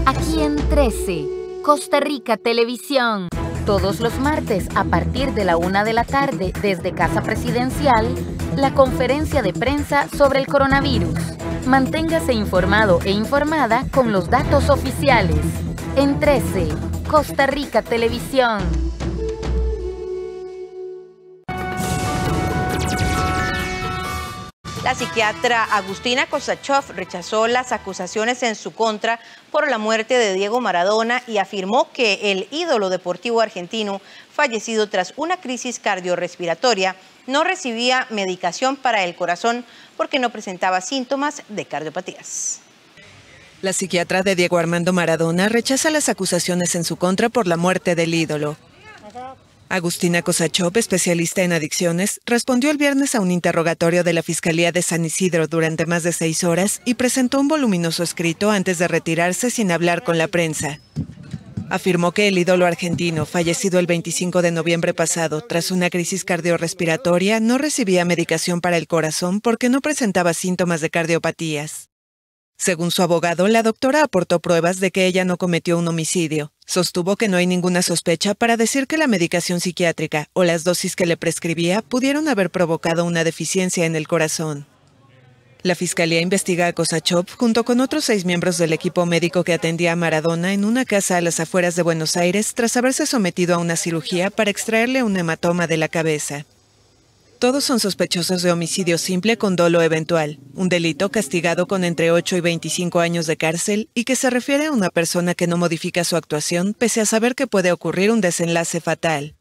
S22: Aquí en 13, Costa Rica Televisión. Todos los martes a partir de la 1 de la tarde desde Casa Presidencial, la conferencia de prensa sobre el coronavirus. Manténgase informado e informada con los datos oficiales. En 13, Costa Rica Televisión.
S1: La psiquiatra Agustina Kosachoff rechazó las acusaciones en su contra por la muerte de Diego Maradona y afirmó que el ídolo deportivo argentino, fallecido tras una crisis cardiorrespiratoria, no recibía medicación para el corazón porque no presentaba síntomas de cardiopatías.
S10: La psiquiatra de Diego Armando Maradona rechaza las acusaciones en su contra por la muerte del ídolo. Agustina Kosachoff, especialista en adicciones, respondió el viernes a un interrogatorio de la Fiscalía de San Isidro durante más de 6 horas y presentó un voluminoso escrito antes de retirarse sin hablar con la prensa. Afirmó que el ídolo argentino, fallecido el 25 de noviembre pasado tras una crisis cardiorrespiratoria, no recibía medicación para el corazón porque no presentaba síntomas de cardiopatías. Según su abogado, la doctora aportó pruebas de que ella no cometió un homicidio. Sostuvo que no hay ninguna sospecha para decir que la medicación psiquiátrica o las dosis que le prescribía pudieron haber provocado una deficiencia en el corazón. La Fiscalía investiga a Kosachoff junto con otros 6 miembros del equipo médico que atendía a Maradona en una casa a las afueras de Buenos Aires tras haberse sometido a una cirugía para extraerle un hematoma de la cabeza. Todos son sospechosos de homicidio simple con dolo eventual, un delito castigado con entre 8 y 25 años de cárcel y que se refiere a una persona que no modifica su actuación pese a saber que puede ocurrir un desenlace fatal.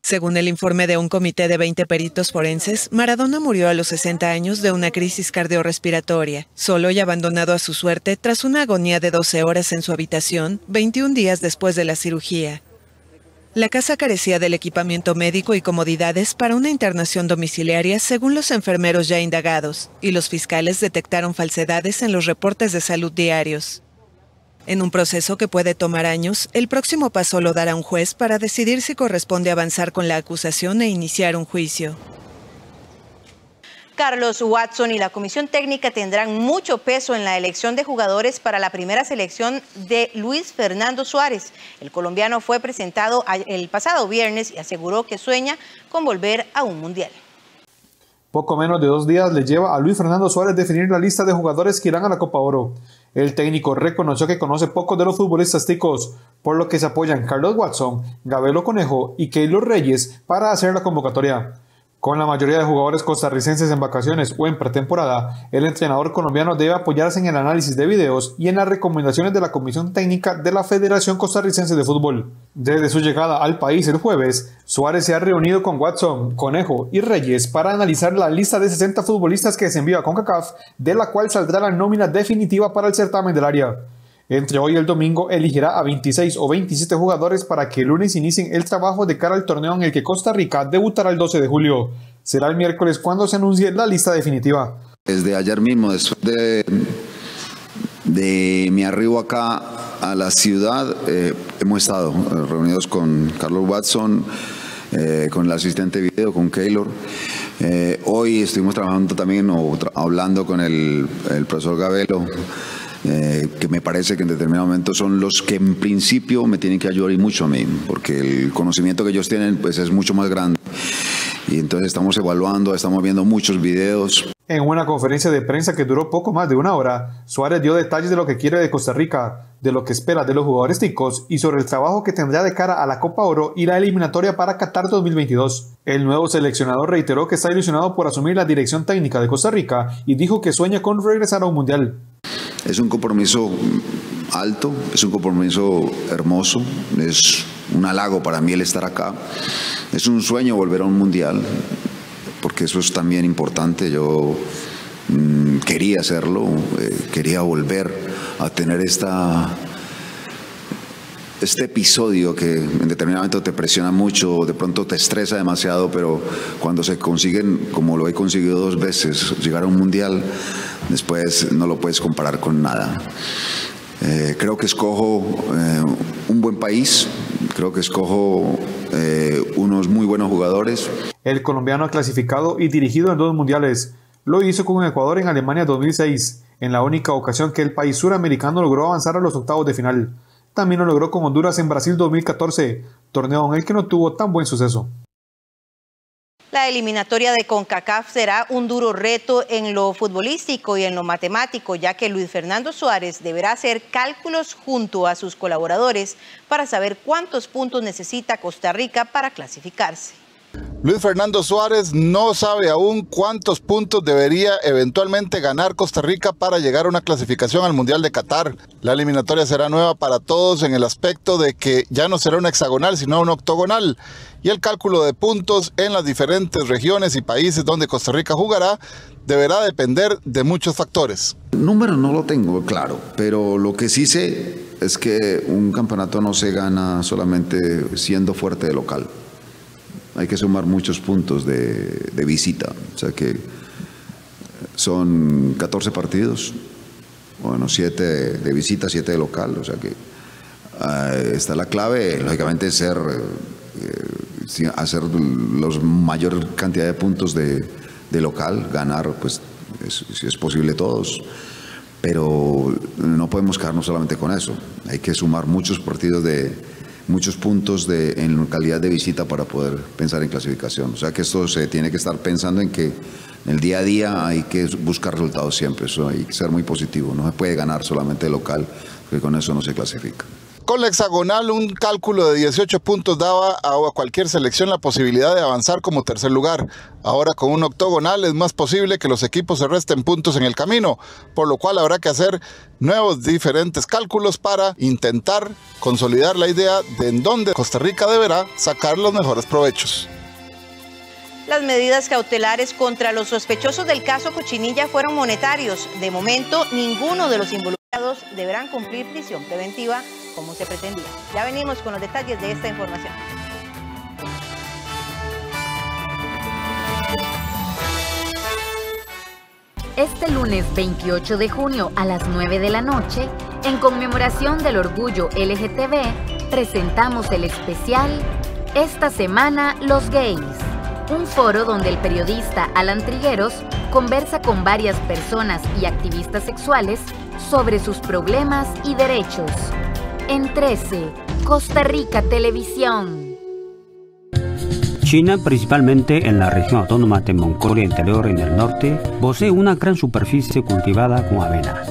S10: Según el informe de un comité de 20 peritos forenses, Maradona murió a los 60 años de una crisis cardiorrespiratoria, solo y abandonado a su suerte tras una agonía de 12 horas en su habitación, 21 días después de la cirugía. La casa carecía del equipamiento médico y comodidades para una internación domiciliaria según los enfermeros ya indagados, y los fiscales detectaron falsedades en los reportes de salud diarios. En un proceso que puede tomar años, el próximo paso lo dará un juez para decidir si corresponde avanzar con la acusación e iniciar un juicio.
S1: Carlos Watson y la comisión técnica tendrán mucho peso en la elección de jugadores para la primera selección de Luis Fernando Suárez. El colombiano fue presentado el pasado viernes y aseguró que sueña con volver a un mundial.
S7: Poco menos de 2 días le lleva a Luis Fernando Suárez definir la lista de jugadores que irán a la Copa Oro. El técnico reconoció que conoce poco de los futbolistas ticos, por lo que se apoyan Carlos Watson, Gabelo Conejo y Keylor Reyes para hacer la convocatoria. Con la mayoría de jugadores costarricenses en vacaciones o en pretemporada, el entrenador colombiano debe apoyarse en el análisis de videos y en las recomendaciones de la Comisión Técnica de la Federación Costarricense de Fútbol. Desde su llegada al país el jueves, Suárez se ha reunido con Watson, Conejo y Reyes para analizar la lista de 60 futbolistas que se envió a CONCACAF, de la cual saldrá la nómina definitiva para el certamen del área. Entre hoy y el domingo elegirá a 26 o 27 jugadores para que el lunes inicien el trabajo de cara al torneo en el que Costa Rica debutará el 12 de julio. Será el miércoles cuando se anuncie la lista definitiva.
S11: Desde ayer mismo, después de mi arribo acá a la ciudad, hemos estado reunidos con Carlos Watson, con el asistente de video, con Keylor. Hoy estuvimos trabajando también hablando con el profesor Gabelo, que me parece que en determinado momento son los que en principio me tienen que ayudar y mucho a mí, porque el conocimiento que ellos tienen pues es mucho más grande. Y entonces estamos evaluando, estamos viendo muchos videos.
S7: En una conferencia de prensa que duró poco más de 1 hora, Suárez dio detalles de lo que quiere de Costa Rica, de lo que espera de los jugadores ticos y sobre el trabajo que tendrá de cara a la Copa Oro y la eliminatoria para Qatar 2022. El nuevo seleccionador reiteró que está ilusionado por asumir la dirección técnica de Costa Rica y dijo que sueña con regresar a un mundial.
S11: Es un compromiso alto, es un compromiso hermoso, es un halago para mí el estar acá. Es un sueño volver a un mundial, porque eso es también importante. Yo quería hacerlo, quería volver a tener este episodio que en determinado momento te presiona mucho, de pronto te estresa demasiado, pero cuando se consiguen, como lo he conseguido 2 veces, llegar a un mundial, después no lo puedes comparar con nada. Creo que escojo un buen país, creo que escojo unos muy buenos jugadores.
S7: El colombiano ha clasificado y dirigido en 2 mundiales. Lo hizo con Ecuador en Alemania 2006, en la única ocasión que el país suramericano logró avanzar a los octavos de final. También lo logró con Honduras en Brasil 2014, torneo en el que no tuvo tan buen suceso.
S1: La eliminatoria de CONCACAF será un duro reto en lo futbolístico y en lo matemático, ya que Luis Fernando Suárez deberá hacer cálculos junto a sus colaboradores para saber cuántos puntos necesita Costa Rica para clasificarse.
S12: Luis Fernando Suárez no sabe aún cuántos puntos debería eventualmente ganar Costa Rica para llegar a una clasificación al Mundial de Qatar. La eliminatoria será nueva para todos en el aspecto de que ya no será una hexagonal, sino una octogonal. Y el cálculo de puntos en las diferentes regiones y países donde Costa Rica jugará deberá depender de muchos factores.
S11: El número no lo tengo claro, pero lo que sí sé es que un campeonato no se gana solamente siendo fuerte de local. Hay que sumar muchos puntos de visita, o sea que son 14 partidos, bueno, 7 de visita, 7 de local, o sea que está la clave, lógicamente, hacer la mayor cantidad de puntos de local, ganar, pues si es posible todos, pero no podemos quedarnos solamente con eso, hay que sumar muchos partidos muchos puntos en calidad de visita para poder pensar en clasificación. O sea que esto se tiene que estar pensando en que en el día a día hay que buscar resultados siempre, eso hay que ser muy positivo, no se puede ganar solamente de local, porque con eso no se clasifica.
S12: Con la hexagonal, un cálculo de 18 puntos daba a cualquier selección la posibilidad de avanzar como tercer lugar. Ahora con un octogonal es más posible que los equipos se resten puntos en el camino, por lo cual habrá que hacer nuevos diferentes cálculos para intentar consolidar la idea de en dónde Costa Rica deberá sacar los mejores provechos.
S1: Las medidas cautelares contra los sospechosos del caso Cochinilla fueron monetarios. De momento, ninguno de los involucrados deberán cumplir prisión preventiva como se pretendía. Ya venimos con los detalles de esta información.
S22: Este lunes 28 de junio a las 9 de la noche, en conmemoración del orgullo LGTB, presentamos el especial Esta semana los gays. Un foro donde el periodista Alan Trigueros conversa con varias personas y activistas sexuales sobre sus problemas y derechos. En 13, Costa Rica Televisión.
S13: China, principalmente en la región autónoma de Mongolia Interior en el norte, posee una gran superficie cultivada con avena.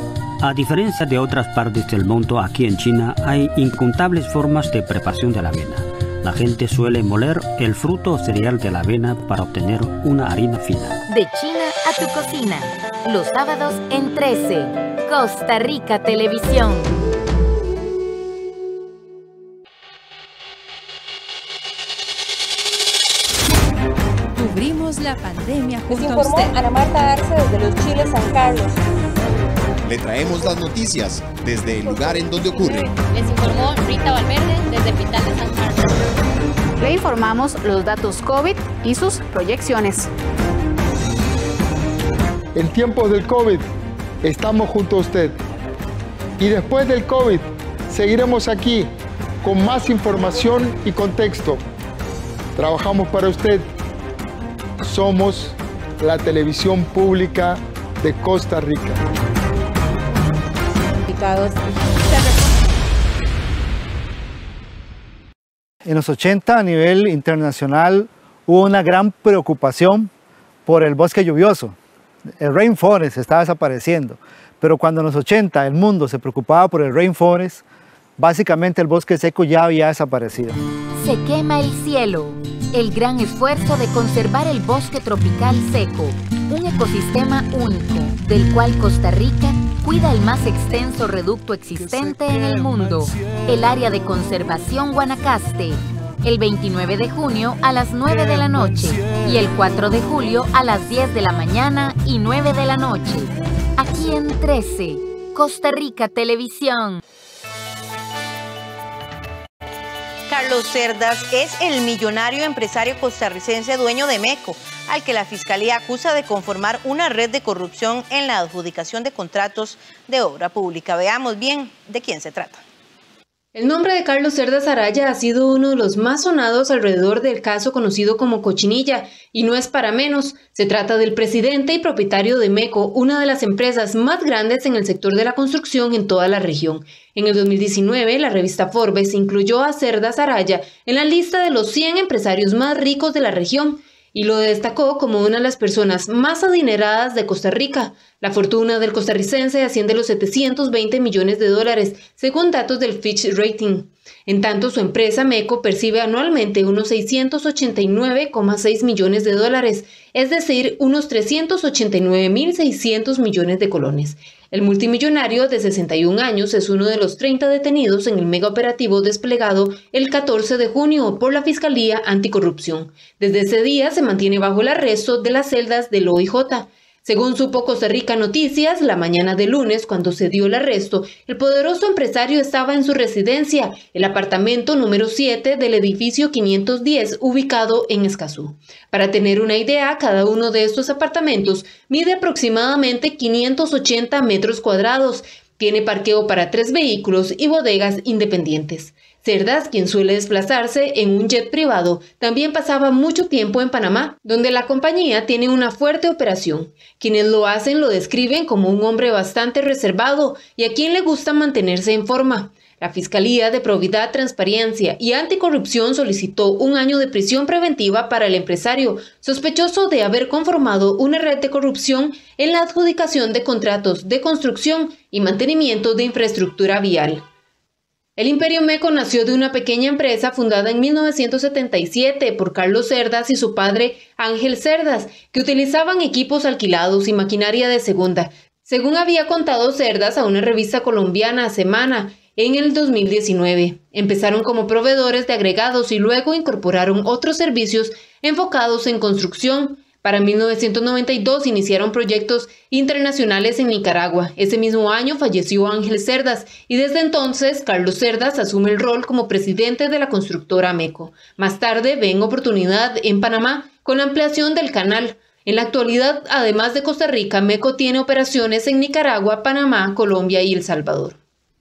S13: A diferencia de otras partes del mundo, aquí en China hay incontables formas de preparación de la avena. La gente suele moler el fruto cereal de la avena para obtener una harina fina.
S22: De China a tu cocina, los sábados en 13, Costa Rica Televisión.
S14: Cubrimos la pandemia junto
S15: Les
S14: a
S15: informó
S14: usted.
S15: Ana Marta Arce desde Los Chiles, San Carlos.
S16: Le traemos las noticias desde el lugar en donde ocurre.
S15: Les informó Rita Valverde desde Hospital de San Carlos.
S17: Le informamos los datos COVID y sus proyecciones.
S18: En tiempos del COVID estamos junto a usted. Y después del COVID seguiremos aquí con más información y contexto. Trabajamos para usted. Somos la televisión pública de Costa Rica.
S9: En los 80 a nivel internacional hubo una gran preocupación por el bosque lluvioso. El rainforest estaba desapareciendo, pero cuando en los 80 el mundo se preocupaba por el rainforest, básicamente el bosque seco ya había desaparecido.
S22: Se quema el cielo. El gran esfuerzo de conservar el bosque tropical seco, un ecosistema único, del cual Costa Rica cuida el más extenso reducto existente en el mundo, el área de conservación Guanacaste, el 29 de junio a las 9 de la noche y el 4 de julio a las 10 de la mañana y 9 de la noche. Aquí en 13, Costa Rica Televisión.
S1: Carlos Cerdas es el millonario empresario costarricense dueño de MECO, al que la Fiscalía acusa de conformar una red de corrupción en la adjudicación de contratos de obra pública. Veamos bien de quién se trata.
S19: El nombre de Carlos Cerdas Araya ha sido uno de los más sonados alrededor del caso conocido como Cochinilla, y no es para menos. Se trata del presidente y propietario de MECO, una de las empresas más grandes en el sector de la construcción en toda la región. En el 2019, la revista Forbes incluyó a Cerdas Araya en la lista de los 100 empresarios más ricos de la región, y lo destacó como una de las personas más adineradas de Costa Rica. La fortuna del costarricense asciende a los 720 millones de dólares, según datos del Fitch Rating. En tanto, su empresa MECO percibe anualmente unos 689,6 millones de dólares, es decir, unos 389.600 millones de colones. El multimillonario de 61 años es uno de los 30 detenidos en el megaoperativo desplegado el 14 de junio por la Fiscalía Anticorrupción. Desde ese día se mantiene bajo el arresto de las celdas del OIJ. Según supo Costa Rica Noticias, la mañana de lunes, cuando se dio el arresto, el poderoso empresario estaba en su residencia, el apartamento número 7 del edificio 510, ubicado en Escazú. Para tener una idea, cada uno de estos apartamentos mide aproximadamente 580 metros cuadrados, tiene parqueo para 3 vehículos y bodegas independientes. Cerdas, quien suele desplazarse en un jet privado, también pasaba mucho tiempo en Panamá, donde la compañía tiene una fuerte operación. Quienes lo hacen lo describen como un hombre bastante reservado y a quien le gusta mantenerse en forma. La Fiscalía de Probidad, Transparencia y Anticorrupción solicitó 1 año de prisión preventiva para el empresario, sospechoso de haber conformado una red de corrupción en la adjudicación de contratos de construcción y mantenimiento de infraestructura vial. El Imperio Meco nació de una pequeña empresa fundada en 1977 por Carlos Cerdas y su padre Ángel Cerdas, que utilizaban equipos alquilados y maquinaria de segunda, según había contado Cerdas a una revista colombiana, Semana, en el 2019. Empezaron como proveedores de agregados y luego incorporaron otros servicios enfocados en construcción. Para 1992 iniciaron proyectos internacionales en Nicaragua. Ese mismo año falleció Ángel Cerdas y desde entonces Carlos Cerdas asume el rol como presidente de la constructora Meco. Más tarde ven oportunidad en Panamá con la ampliación del canal. En la actualidad, además de Costa Rica, Meco tiene operaciones en Nicaragua, Panamá, Colombia y El Salvador.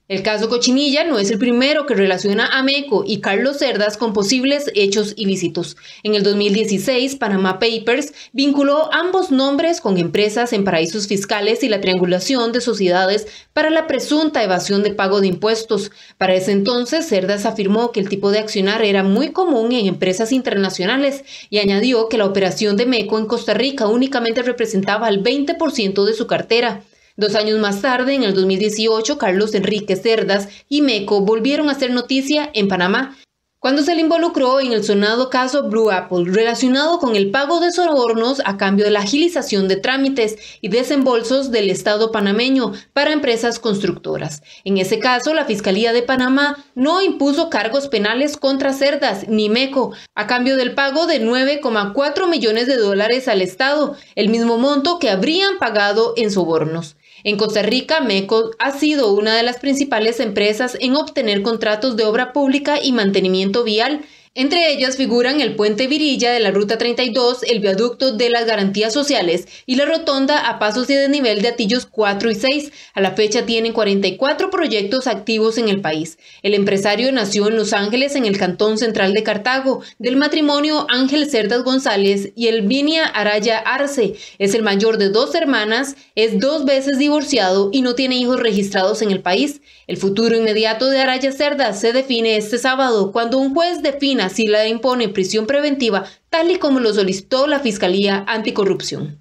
S19: El caso Cochinilla no es el primero que relaciona a Meco y Carlos Cerdas con posibles hechos ilícitos. En el 2016, Panama Papers vinculó ambos nombres con empresas en paraísos fiscales y la triangulación de sociedades para la presunta evasión de pago de impuestos. Para ese entonces, Cerdas afirmó que el tipo de accionar era muy común en empresas internacionales y añadió que la operación de Meco en Costa Rica únicamente representaba el 20% de su cartera. 2 años más tarde, en el 2018, Carlos Enrique Cerdas y Meco volvieron a hacer noticia en Panamá, cuando se le involucró en el sonado caso Blue Apple, relacionado con el pago de sobornos a cambio de la agilización de trámites y desembolsos del Estado panameño para empresas constructoras. En ese caso, la Fiscalía de Panamá no impuso cargos penales contra Cerdas ni Meco, a cambio del pago de $9,4 millones al Estado, el mismo monto que habrían pagado en sobornos. En Costa Rica, Meco ha sido una de las principales empresas en obtener contratos de obra pública y mantenimiento vial. Entre ellas figuran el puente Virilla de la Ruta 32, el viaducto de las Garantías Sociales y la rotonda a pasos y desnivel de Atillos 4 y 6. A la fecha tienen 44 proyectos activos en el país. El empresario nació en Los Ángeles, en el Cantón Central de Cartago, del matrimonio Ángel Cerdas González y Elvinia Araya Arce. Es el mayor de 2 hermanas, es 2 veces divorciado y no tiene hijos registrados en el país. El futuro inmediato de Araya Cerdas se define este sábado, cuando un juez defina si la impone prisión preventiva, tal y como lo solicitó la Fiscalía Anticorrupción.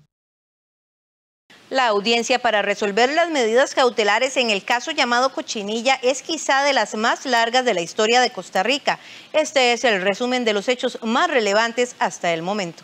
S1: La audiencia para resolver las medidas cautelares en el caso llamado Cochinilla es quizá de las más largas de la historia de Costa Rica. Este es el resumen de los hechos más relevantes hasta el momento.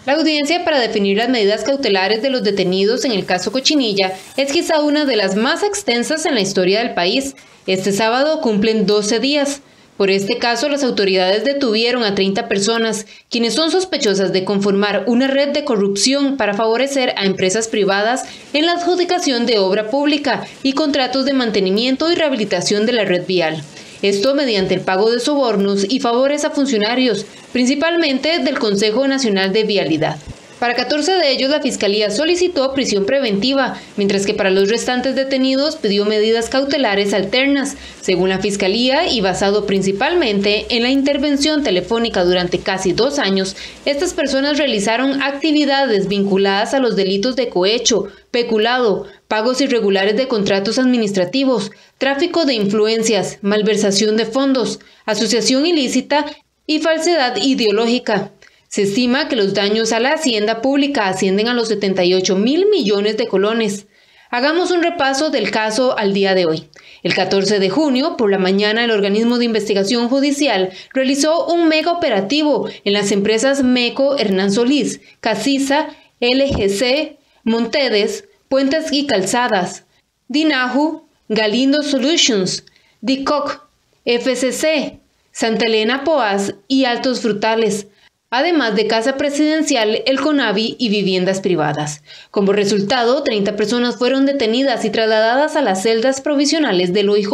S19: La audiencia para definir las medidas cautelares de los detenidos en el caso Cochinilla es quizá una de las más extensas en la historia del país. Este sábado cumplen 12 días. Por este caso, las autoridades detuvieron a 30 personas, quienes son sospechosas de conformar una red de corrupción para favorecer a empresas privadas en la adjudicación de obra pública y contratos de mantenimiento y rehabilitación de la red vial. Esto mediante el pago de sobornos y favores a funcionarios, principalmente del Consejo Nacional de Vialidad. Para 14 de ellos, la Fiscalía solicitó prisión preventiva, mientras que para los restantes detenidos pidió medidas cautelares alternas, según la Fiscalía y basado principalmente en la intervención telefónica durante casi 2 años. Estas personas realizaron actividades vinculadas a los delitos de cohecho, peculado, pagos irregulares de contratos administrativos, tráfico de influencias, malversación de fondos, asociación ilícita y falsedad ideológica. Se estima que los daños a la hacienda pública ascienden a los 78.000 millones de colones. Hagamos un repaso del caso al día de hoy. El 14 de junio, por la mañana, el organismo de investigación judicial realizó un mega operativo en las empresas Meco, Hernán Solís, Casisa, LGC, Montedes, Puentes y Calzadas, Dinahu, Galindo Solutions, DICOC, FCC, Santa Elena Poás y Altos Frutales, además de Casa Presidencial, el CONAVI y viviendas privadas. Como resultado, 30 personas fueron detenidas y trasladadas a las celdas provisionales del OIJ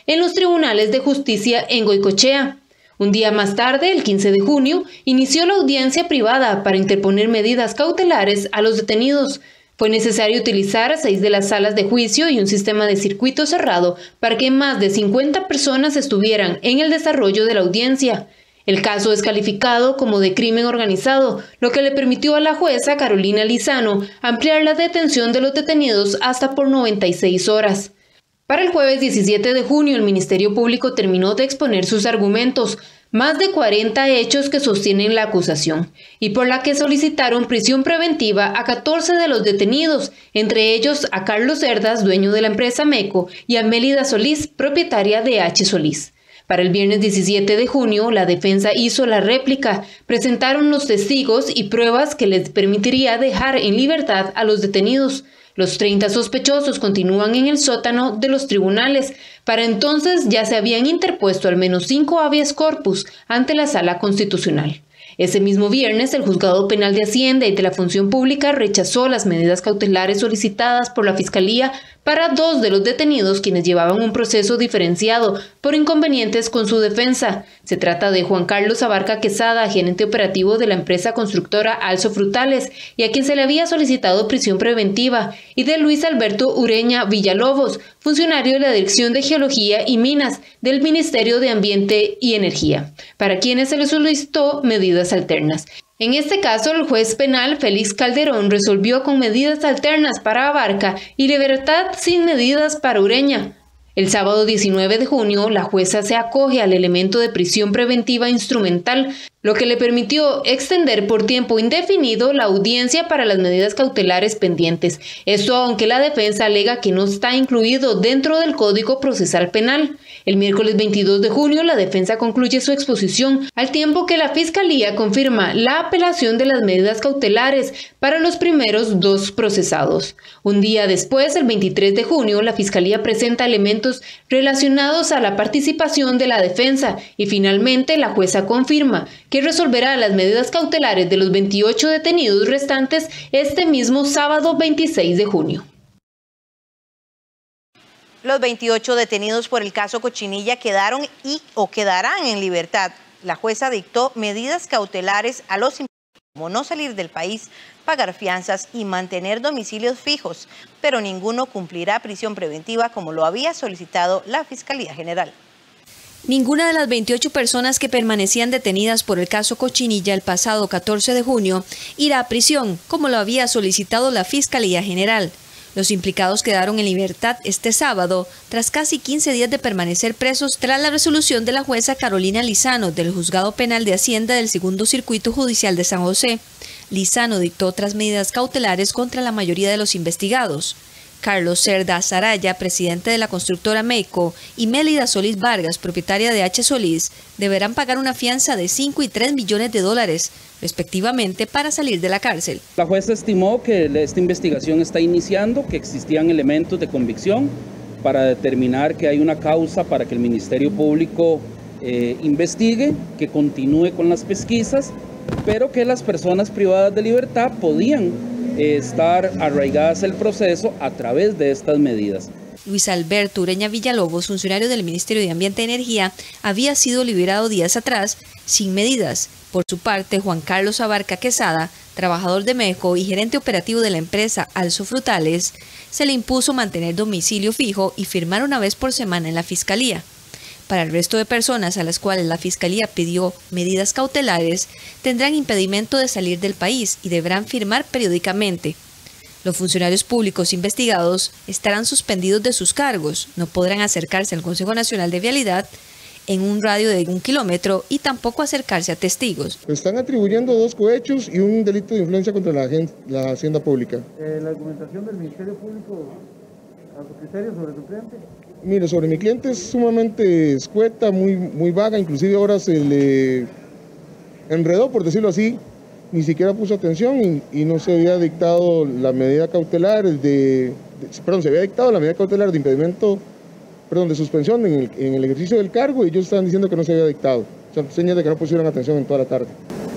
S19: en los tribunales de justicia en Goicoechea. Un día más tarde, el 15 de junio, inició la audiencia privada para interponer medidas cautelares a los detenidos. Fue necesario utilizar 6 de las salas de juicio y un sistema de circuito cerrado para que más de 50 personas estuvieran en el desarrollo de la audiencia. El caso es calificado como de crimen organizado, lo que le permitió a la jueza Carolina Lizano ampliar la detención de los detenidos hasta por 96 horas. Para el jueves 17 de junio, el Ministerio Público terminó de exponer sus argumentos. más de 40 hechos que sostienen la acusación y por la que solicitaron prisión preventiva a 14 de los detenidos, entre ellos a Carlos Cerdas, dueño de la empresa MECO, y a Mélida Solís, propietaria de H. Solís. Para el viernes 17 de junio, la defensa hizo la réplica, presentaron los testigos y pruebas que les permitiría dejar en libertad a los detenidos. Los 30 sospechosos continúan en el sótano de los tribunales. Para entonces ya se habían interpuesto al menos 5 habeas corpus ante la Sala Constitucional. Ese mismo viernes, el Juzgado Penal de Hacienda y de la Función Pública rechazó las medidas cautelares solicitadas por la Fiscalía para 2 de los detenidos quienes llevaban un proceso diferenciado por inconvenientes con su defensa. Se trata de Juan Carlos Abarca Quesada, gerente operativo de la empresa constructora Also Frutales, y a quien se le había solicitado prisión preventiva, y de Luis Alberto Ureña Villalobos, funcionario de la Dirección de Geología y Minas del Ministerio de Ambiente y Energía, para quienes se les solicitó medidas alternas. En este caso, el juez penal Félix Calderón resolvió con medidas alternas para Abarca y libertad sin medidas para Ureña. El sábado 19 de junio, la jueza se acoge al elemento de prisión preventiva instrumental, lo que le permitió extender por tiempo indefinido la audiencia para las medidas cautelares pendientes. Esto aunque la defensa alega que no está incluido dentro del Código Procesal Penal. El miércoles 22 de junio, la defensa concluye su exposición, al tiempo que la Fiscalía confirma la apelación de las medidas cautelares para los primeros 2 procesados. Un día después, el 23 de junio, la Fiscalía presenta elementos relacionados a la participación de la defensa y finalmente la jueza confirma que resolverá las medidas cautelares de los 28 detenidos restantes este mismo sábado 26 de junio.
S1: Los 28 detenidos por el caso Cochinilla quedaron quedarán en libertad. La jueza dictó medidas cautelares a los implicados, como no salir del país, pagar fianzas y mantener domicilios fijos, pero ninguno cumplirá prisión preventiva como lo había solicitado la Fiscalía General.
S14: Ninguna de las 28 personas que permanecían detenidas por el caso Cochinilla el pasado 14 de junio irá a prisión, como lo había solicitado la Fiscalía General. Los implicados quedaron en libertad este sábado, tras casi 15 días de permanecer presos tras la resolución de la jueza Carolina Lizano del Juzgado Penal de Hacienda del Segundo Circuito Judicial de San José. Lizano dictó otras medidas cautelares contra la mayoría de los investigados. Carlos Cerdas Araya, presidente de la constructora MECO, y Mélida Solís Vargas, propietaria de H. Solís, deberán pagar una fianza de 5 y 3 millones de dólares, respectivamente, para salir de la cárcel.
S20: La jueza estimó que esta investigación está iniciando, que existían elementos de convicción para determinar que hay una causa para que el Ministerio Público investigue, que continúe con las pesquisas, pero que las personas privadas de libertad podían estar arraigadas al proceso a través de estas medidas.
S14: Luis Alberto Ureña Villalobos, funcionario del Ministerio de Ambiente y Energía, había sido liberado días atrás sin medidas. Por su parte, Juan Carlos Abarca Quesada, trabajador de MECO y gerente operativo de la empresa Also Frutales, se le impuso mantener domicilio fijo y firmar una vez por semana en la Fiscalía. Para el resto de personas a las cuales la Fiscalía pidió medidas cautelares, tendrán impedimento de salir del país y deberán firmar periódicamente. Los funcionarios públicos investigados estarán suspendidos de sus cargos, no podrán acercarse al Consejo Nacional de Vialidad en un radio de 1 kilómetro y tampoco acercarse a testigos.
S18: Están atribuyendo 2 cohechos y un delito de influencia contra la hacienda pública.
S9: ¿La argumentación del Ministerio Público a su criterio sobre su cliente?
S18: Mire, sobre mi cliente es sumamente escueta, muy vaga, inclusive ahora se le enredó, por decirlo así, ni siquiera puso atención y no se había dictado la medida cautelar se había dictado la medida cautelar de impedimento, de suspensión en el ejercicio del cargo y ellos estaban diciendo que no se había dictado, o sea, señas de que no pusieron atención en toda la tarde.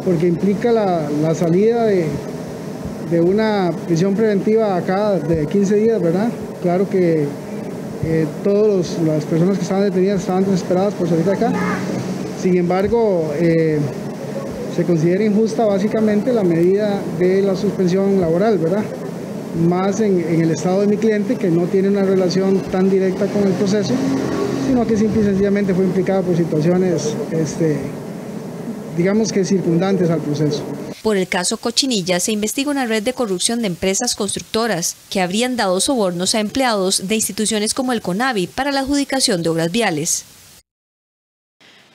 S9: Porque implica la salida de una prisión preventiva acá de 15 días, ¿verdad? Claro que todas las personas que estaban detenidas estaban desesperadas por salir de acá. Sin embargo, se considera injusta básicamente la medida de la suspensión laboral, ¿verdad? Más en el estado de mi cliente, que no tiene una relación tan directa con el proceso, sino que simple y sencillamente fue implicada por situaciones, digamos que circundantes al proceso.
S14: Por el caso Cochinilla se investiga una red de corrupción de empresas constructoras que habrían dado sobornos a empleados de instituciones como el CONAVI para la adjudicación de obras viales.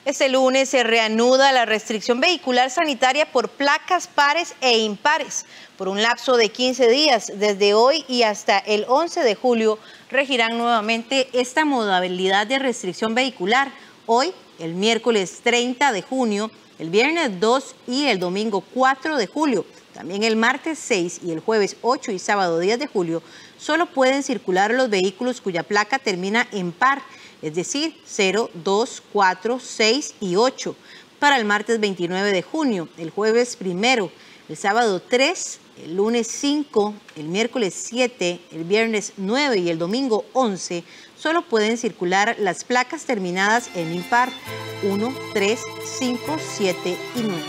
S1: Este lunes se reanuda la restricción vehicular sanitaria por placas pares e impares. Por un lapso de 15 días, desde hoy y hasta el 11 de julio, regirán nuevamente esta modalidad de restricción vehicular. Hoy, el miércoles 30 de junio, el viernes 2 y el domingo 4 de julio. También el martes 6 y el jueves 8 y sábado 10 de julio, solo pueden circular los vehículos cuya placa termina en par, es decir, 0, 2, 4, 6 y 8. Para el martes 29 de junio, el jueves 1, el sábado 3, el lunes 5, el miércoles 7, el viernes 9 y el domingo 11, solo pueden circular las placas terminadas en impar 1, 3, 5, 7 y 9.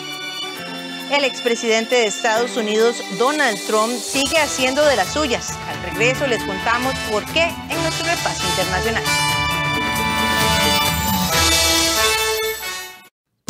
S1: El expresidente de Estados Unidos, Donald Trump, sigue haciendo de las suyas. Al regreso les contamos por qué en nuestro repaso internacional.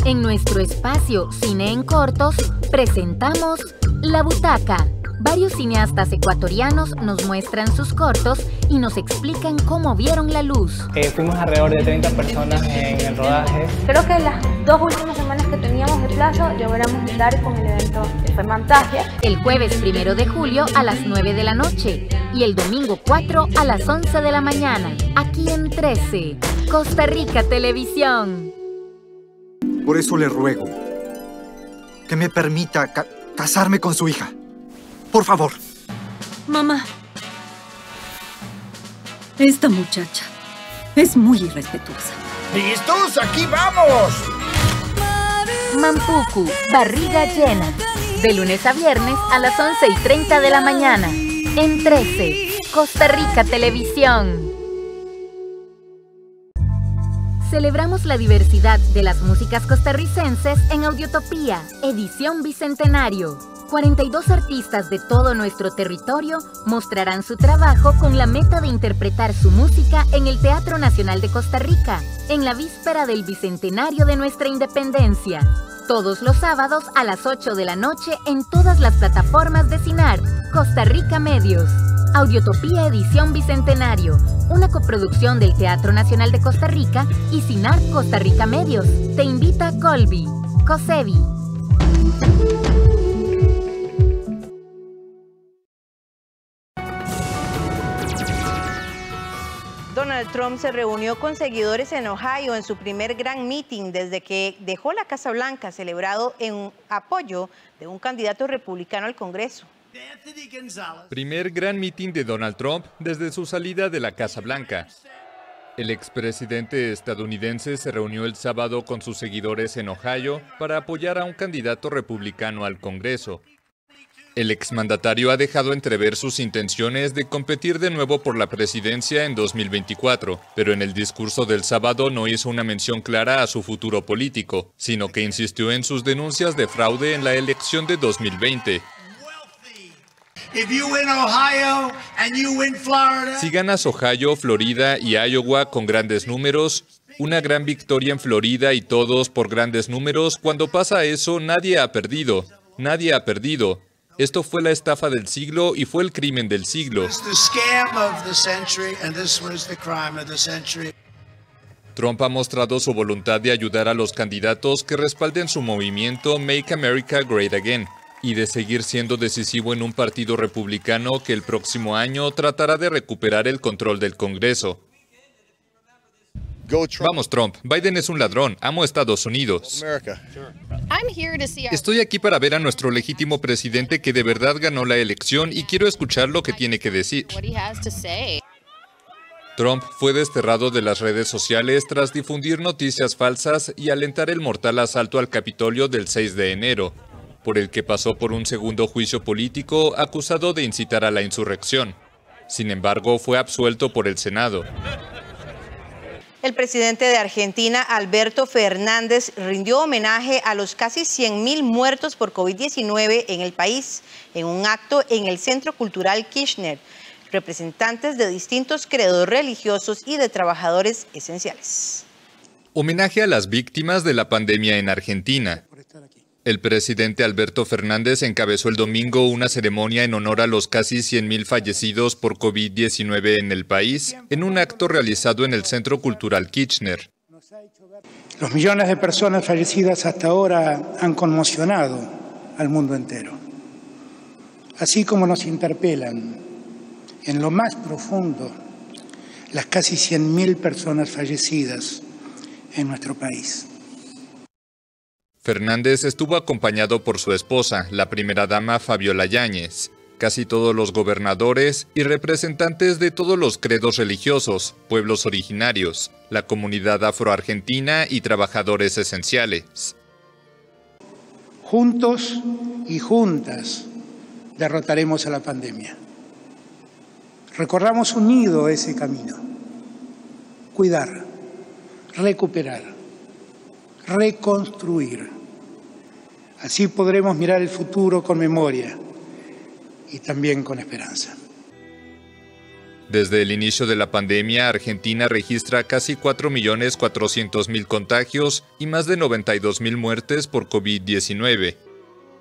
S22: En nuestro espacio Cine en Cortos, presentamos La Butaca. Varios cineastas ecuatorianos nos muestran sus cortos y nos explican cómo vieron la luz.
S2: Fuimos alrededor de 30 personas en el rodaje.
S21: Creo que las 2 últimas semanas que teníamos de plazo logramos dar con el evento de Fantasia.
S22: El jueves 1 de julio a las 9 de la noche y el domingo 4 a las 11 de la mañana, aquí en 13, Costa Rica Televisión.
S23: Por eso le ruego que me permita casarme con su hija. Por favor.
S24: Mamá, esta muchacha es muy irrespetuosa.
S25: ¡Listos! ¡Aquí vamos!
S22: Mampuku, barriga llena. De lunes a viernes a las 11:30 de la mañana. En 13, Costa Rica Televisión. Celebramos la diversidad de las músicas costarricenses en Audiotopía, edición Bicentenario. 42 artistas de todo nuestro territorio mostrarán su trabajo con la meta de interpretar su música en el Teatro Nacional de Costa Rica, en la víspera del Bicentenario de nuestra independencia. Todos los sábados a las 8 de la noche en todas las plataformas de CINAR, Costa Rica Medios. Audiotopía edición Bicentenario, una coproducción del Teatro Nacional de Costa Rica y CINAR Costa Rica Medios. Te invita Colby, Cosevi.
S1: Donald Trump se reunió con seguidores en Ohio en su primer gran meeting desde que dejó la Casa Blanca, celebrado en apoyo de un candidato republicano al Congreso.
S26: Primer gran meeting de Donald Trump desde su salida de la Casa Blanca. El expresidente estadounidense se reunió el sábado con sus seguidores en Ohio para apoyar a un candidato republicano al Congreso. El exmandatario ha dejado entrever sus intenciones de competir de nuevo por la presidencia en 2024, pero en el discurso del sábado no hizo una mención clara a su futuro político, sino que insistió en sus denuncias de fraude en la elección de 2020. Si ganas Ohio, Florida y Iowa con grandes números, una gran victoria en Florida y todos por grandes números, cuando pasa eso nadie ha perdido. Nadie ha perdido. Esto fue la estafa del siglo y fue el crimen del siglo. Trump ha mostrado su voluntad de ayudar a los candidatos que respalden su movimiento Make America Great Again y de seguir siendo decisivo en un partido republicano que el próximo año tratará de recuperar el control del Congreso. Vamos, Trump. Biden es un ladrón. Amo Estados Unidos. Estoy aquí para ver a nuestro legítimo presidente que de verdad ganó la elección y quiero escuchar lo que tiene que decir. Trump fue desterrado de las redes sociales tras difundir noticias falsas y alentar el mortal asalto al Capitolio del 6 de enero, por el que pasó por un segundo juicio político acusado de incitar a la insurrección. Sin embargo, fue absuelto por el Senado.
S1: El presidente de Argentina, Alberto Fernández, rindió homenaje a los casi 100.000 muertos por COVID-19 en el país, en un acto en el Centro Cultural Kirchner. Representantes de distintos credos religiosos y de trabajadores esenciales.
S26: Homenaje a las víctimas de la pandemia en Argentina. El presidente Alberto Fernández encabezó el domingo una ceremonia en honor a los casi 100.000 fallecidos por COVID-19 en el país, en un acto realizado en el Centro Cultural Kirchner.
S3: Los millones de personas fallecidas hasta ahora han conmocionado al mundo entero, así como nos interpelan en lo más profundo las casi 100.000 personas fallecidas en nuestro país.
S26: Fernández estuvo acompañado por su esposa, la primera dama Fabiola Yáñez, casi todos los gobernadores y representantes de todos los credos religiosos, pueblos originarios, la comunidad afroargentina y trabajadores esenciales.
S3: Juntos y juntas derrotaremos a la pandemia. Recorramos unido ese camino. Cuidar, recuperar, reconstruir. Así podremos mirar el futuro con memoria y también con esperanza.
S26: Desde el inicio de la pandemia, Argentina registra casi 4.400.000 contagios y más de 92.000 muertes por COVID-19.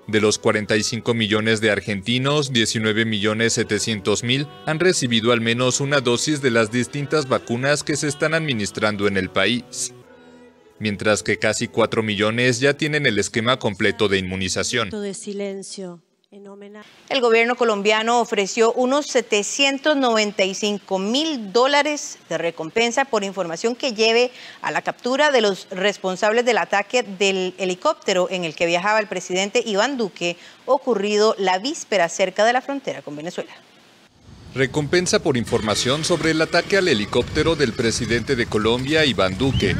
S26: De los 45 millones de argentinos, 19.700.000 han recibido al menos una dosis de las distintas vacunas que se están administrando en el país, mientras que casi 4 millones ya tienen el esquema completo de inmunización.
S4: De silencio.
S1: El gobierno colombiano ofreció unos $795.000 de recompensa por información que lleve a la captura de los responsables del ataque del helicóptero en el que viajaba el presidente Iván Duque, ocurrido la víspera cerca de la frontera con Venezuela.
S26: Recompensa por información sobre el ataque al helicóptero del presidente de Colombia, Iván Duque.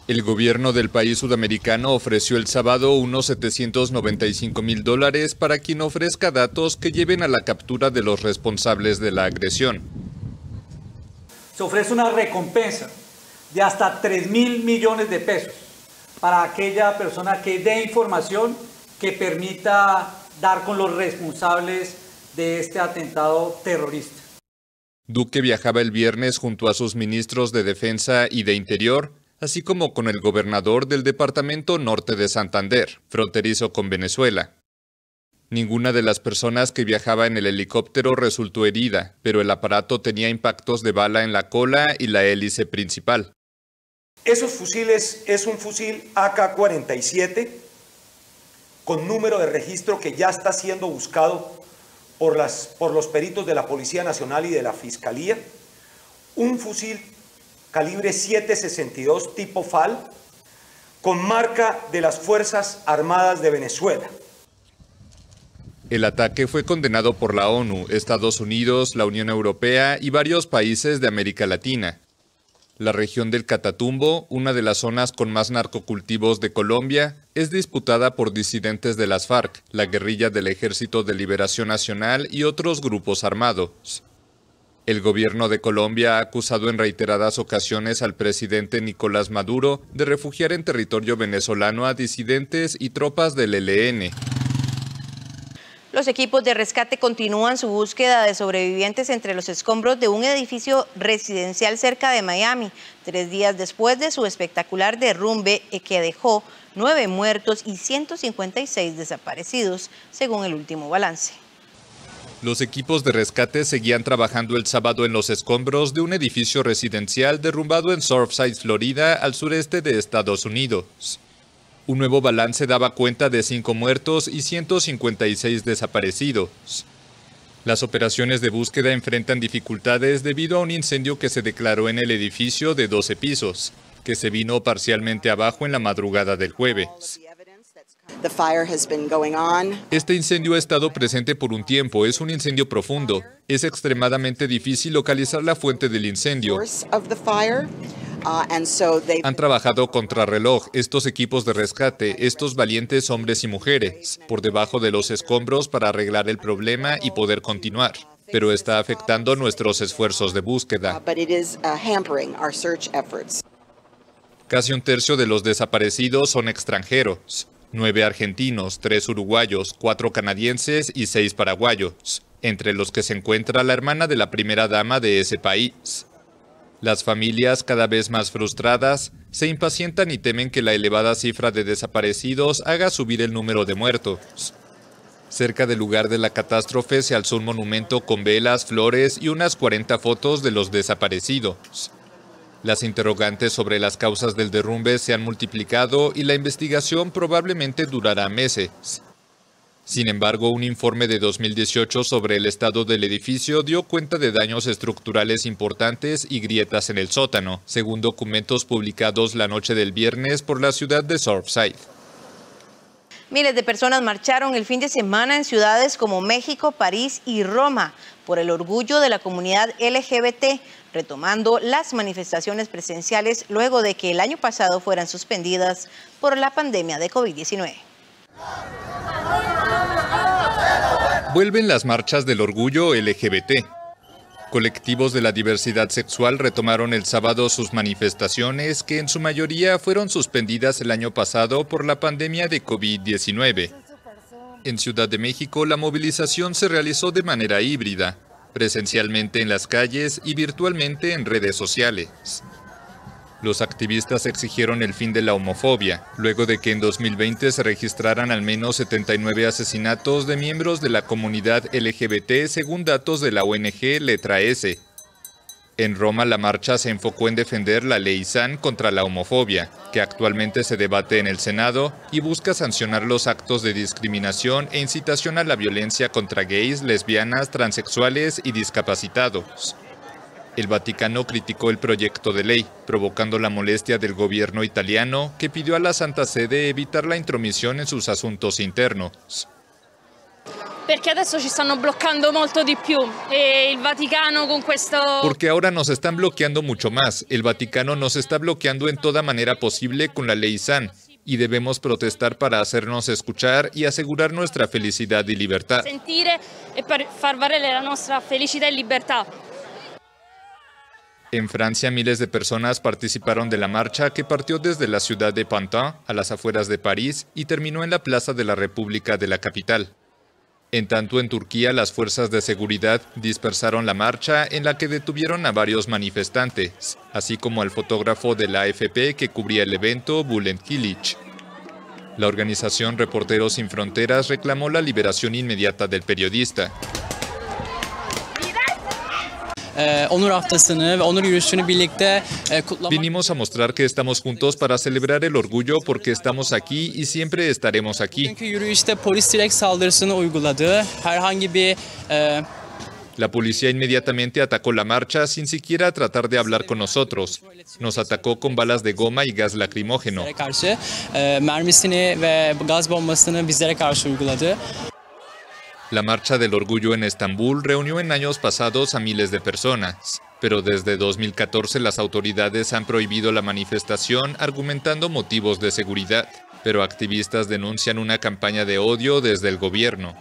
S26: El gobierno del país sudamericano ofreció el sábado unos $795.000 para quien ofrezca datos que lleven a la captura de los responsables de la agresión.
S5: Se ofrece una recompensa de hasta 3.000 millones de pesos para aquella persona que dé información que permita dar con los responsables de este atentado terrorista.
S26: Duque viajaba el viernes junto a sus ministros de Defensa y de Interior, así como con el gobernador del departamento norte de Santander, fronterizo con Venezuela. Ninguna de las personas que viajaba en el helicóptero resultó herida, pero el aparato tenía impactos de bala en la cola y la hélice principal.
S6: Esos fusiles es un fusil AK-47 con número de registro que ya está siendo buscado por los peritos de la Policía Nacional y de la Fiscalía. Un fusil calibre 7.62 tipo FAL, con marca de las Fuerzas Armadas de Venezuela.
S26: El ataque fue condenado por la ONU, Estados Unidos, la Unión Europea y varios países de América Latina. La región del Catatumbo, una de las zonas con más narcocultivos de Colombia, es disputada por disidentes de las FARC, la guerrilla del Ejército de Liberación Nacional y otros grupos armados. El gobierno de Colombia ha acusado en reiteradas ocasiones al presidente Nicolás Maduro de refugiar en territorio venezolano a disidentes y tropas del ELN.
S1: Los equipos de rescate continúan su búsqueda de sobrevivientes entre los escombros de un edificio residencial cerca de Miami, 3 días después de su espectacular derrumbe que dejó 9 muertos y 156 desaparecidos, según el último balance.
S26: Los equipos de rescate seguían trabajando el sábado en los escombros de un edificio residencial derrumbado en Surfside, Florida, al sureste de Estados Unidos. Un nuevo balance daba cuenta de 5 muertos y 156 desaparecidos. Las operaciones de búsqueda enfrentan dificultades debido a un incendio que se declaró en el edificio de 12 pisos, que se vino parcialmente abajo en la madrugada del jueves. Este incendio ha estado presente por un tiempo, es un incendio profundo. Es extremadamente difícil localizar la fuente del incendio. Han trabajado contrarreloj estos equipos de rescate, estos valientes hombres y mujeres, por debajo de los escombros para arreglar el problema y poder continuar. Pero está afectando nuestros esfuerzos de búsqueda. Casi un tercio de los desaparecidos son extranjeros. 9 argentinos, 3 uruguayos, 4 canadienses y 6 paraguayos, entre los que se encuentra la hermana de la primera dama de ese país. Las familias, cada vez más frustradas, se impacientan y temen que la elevada cifra de desaparecidos haga subir el número de muertos. Cerca del lugar de la catástrofe se alzó un monumento con velas, flores y unas 40 fotos de los desaparecidos. Las interrogantes sobre las causas del derrumbe se han multiplicado y la investigación probablemente durará meses. Sin embargo, un informe de 2018 sobre el estado del edificio dio cuenta de daños estructurales importantes y grietas en el sótano, según documentos publicados la noche del viernes por la ciudad de Surfside.
S1: Miles de personas marcharon el fin de semana en ciudades como México, París y Roma por el orgullo de la comunidad LGBT, retomando las manifestaciones presenciales luego de que el año pasado fueran suspendidas por la pandemia de COVID-19.
S26: Vuelven las marchas del orgullo LGBT. Colectivos de la diversidad sexual retomaron el sábado sus manifestaciones, que en su mayoría fueron suspendidas el año pasado por la pandemia de COVID-19. En Ciudad de México, la movilización se realizó de manera híbrida, presencialmente en las calles y virtualmente en redes sociales. Los activistas exigieron el fin de la homofobia, luego de que en 2020 se registraran al menos 79 asesinatos de miembros de la comunidad LGBT según datos de la ONG Letra S. En Roma, la marcha se enfocó en defender la ley SAN contra la homofobia, que actualmente se debate en el Senado y busca sancionar los actos de discriminación e incitación a la violencia contra gays, lesbianas, transexuales y discapacitados. El Vaticano criticó el proyecto de ley, provocando la molestia del gobierno italiano, que pidió a la Santa Sede evitar la intromisión en sus asuntos internos.
S15: Perché adesso ci stanno bloccando molto di più e il Vaticano con questo...
S26: Porque ahora nos están bloqueando mucho más. El Vaticano nos está bloqueando en toda manera posible con la ley SAN y debemos protestar para hacernos escuchar y asegurar nuestra felicidad y libertad.
S15: Sentire e per far valere la nostra felicità e libertà.
S26: En Francia, miles de personas participaron de la marcha que partió desde la ciudad de Pantin, a las afueras de París, y terminó en la Plaza de la República de la capital. En tanto, en Turquía, las fuerzas de seguridad dispersaron la marcha en la que detuvieron a varios manifestantes, así como al fotógrafo de la AFP que cubría el evento, Bülent Kilic. La organización Reporteros Sin Fronteras reclamó la liberación inmediata del periodista. Vinimos a mostrar que estamos juntos para celebrar el orgullo porque estamos aquí y siempre estaremos aquí. La policía inmediatamente atacó la marcha sin siquiera tratar de hablar con nosotros. Nos atacó con balas de goma y gas lacrimógeno. La Marcha del Orgullo en Estambul reunió en años pasados a miles de personas, pero desde 2014 las autoridades han prohibido la manifestación argumentando motivos de seguridad, pero activistas denuncian una campaña de odio desde el gobierno.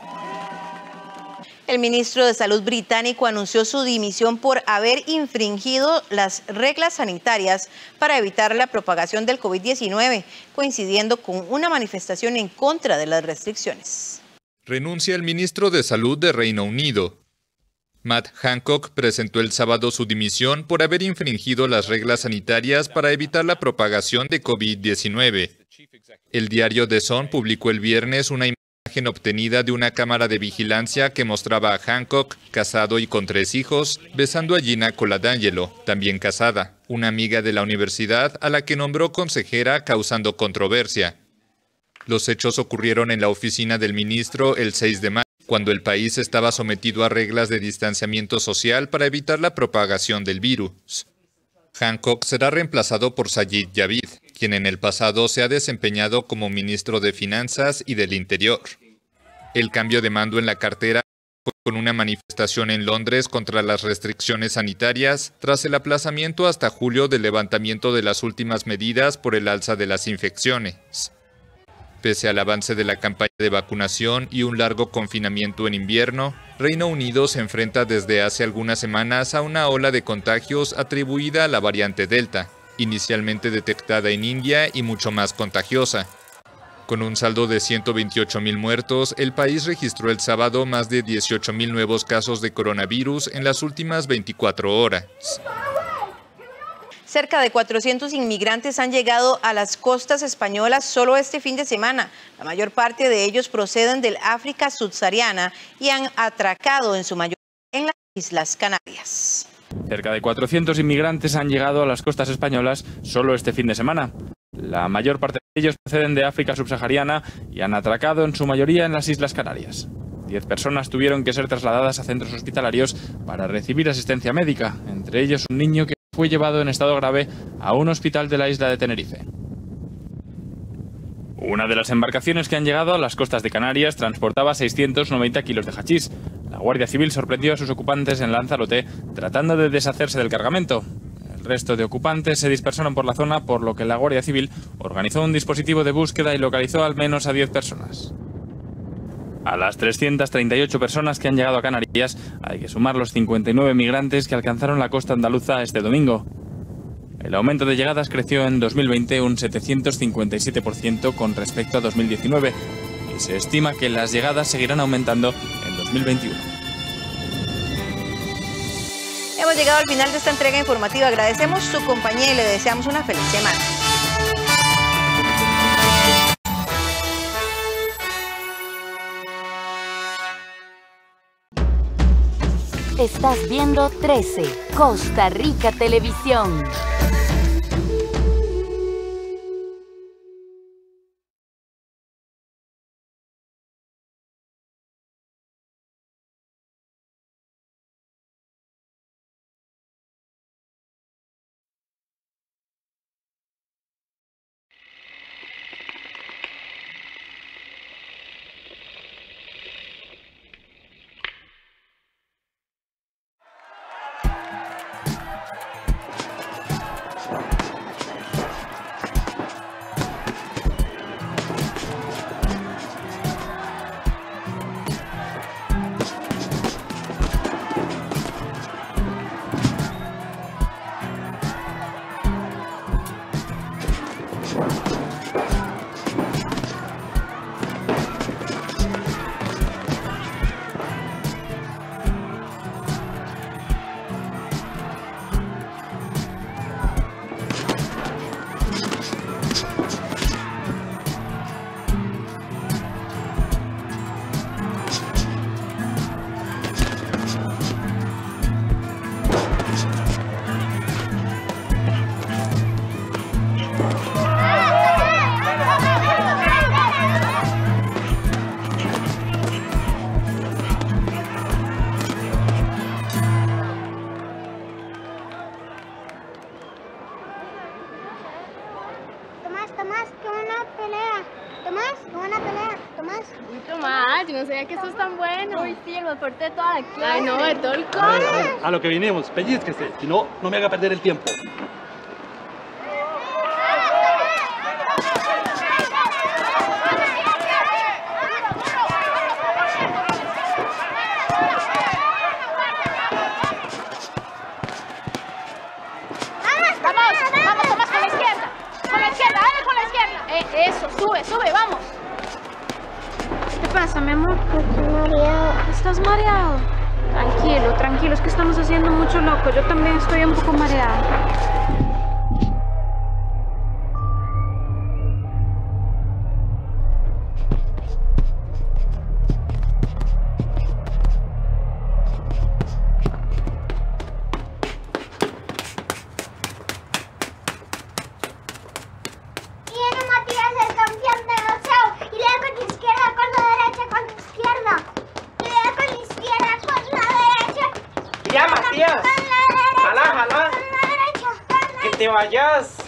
S1: El ministro de Salud británico anunció su dimisión por haber infringido las reglas sanitarias para evitar la propagación del COVID-19, coincidiendo con una manifestación en contra de las restricciones.
S26: Renuncia el ministro de Salud de Reino Unido. Matt Hancock presentó el sábado su dimisión por haber infringido las reglas sanitarias para evitar la propagación de COVID-19. El diario The Sun publicó el viernes una imagen obtenida de una cámara de vigilancia que mostraba a Hancock, casado y con 3 hijos, besando a Gina Coladangelo, también casada, una amiga de la universidad a la que nombró consejera causando controversia. Los hechos ocurrieron en la oficina del ministro el 6 de mayo, cuando el país estaba sometido a reglas de distanciamiento social para evitar la propagación del virus. Hancock será reemplazado por Sajid Javid, quien en el pasado se ha desempeñado como ministro de Finanzas y del Interior. El cambio de mando en la cartera fue con una manifestación en Londres contra las restricciones sanitarias tras el aplazamiento hasta julio del levantamiento de las últimas medidas por el alza de las infecciones. Pese al avance de la campaña de vacunación y un largo confinamiento en invierno, Reino Unido se enfrenta desde hace algunas semanas a una ola de contagios atribuida a la variante Delta, inicialmente detectada en India y mucho más contagiosa. Con un saldo de 128.000 muertos, el país registró el sábado más de 18.000 nuevos casos de coronavirus en las últimas 24 horas.
S1: Cerca de 400 inmigrantes han llegado a las costas españolas solo este fin de semana. La mayor parte de ellos proceden del África subsahariana y han atracado en su mayoría en las Islas Canarias.
S4: Cerca de 400 inmigrantes han llegado a las costas españolas solo este fin de semana. La mayor parte de ellos proceden de África subsahariana y han atracado en su mayoría en las Islas Canarias. 10 personas tuvieron que ser trasladadas a centros hospitalarios para recibir asistencia médica, entre ellos un niño que fue llevado en estado grave a un hospital de la isla de Tenerife. Una de las embarcaciones que han llegado a las costas de Canarias transportaba 690 kilos de hachís. La Guardia Civil sorprendió a sus ocupantes en Lanzarote tratando de deshacerse del cargamento. El resto de ocupantes se dispersaron por la zona, por lo que la Guardia Civil organizó un dispositivo de búsqueda y localizó al menos a 10 personas. A las 338 personas que han llegado a Canarias hay que sumar los 59 migrantes que alcanzaron la costa andaluza este domingo. El aumento de llegadas creció en 2020 un 757% con respecto a 2019 y se estima que las llegadas seguirán aumentando en 2021.
S1: Hemos llegado al final de esta entrega informativa. Agradecemos su compañía y le deseamos una feliz semana.
S22: Estás viendo 13, Costa Rica Televisión.
S21: Que sos tan bueno. Uy, sí, el más fuerte de toda la clase. Ay, no, de todo el cole.
S7: A lo que vinimos, pellizquese, si no, no me haga perder el tiempo.
S21: Vamos, Tomás, con la izquierda, dale con la izquierda. Eso, sube, vamos. ¿Qué pasa, mi amor? Estoy mareado. ¿Estás mareado? Tranquilo, es que estamos haciendo mucho loco. Yo también estoy un poco mareada.
S8: te vayas.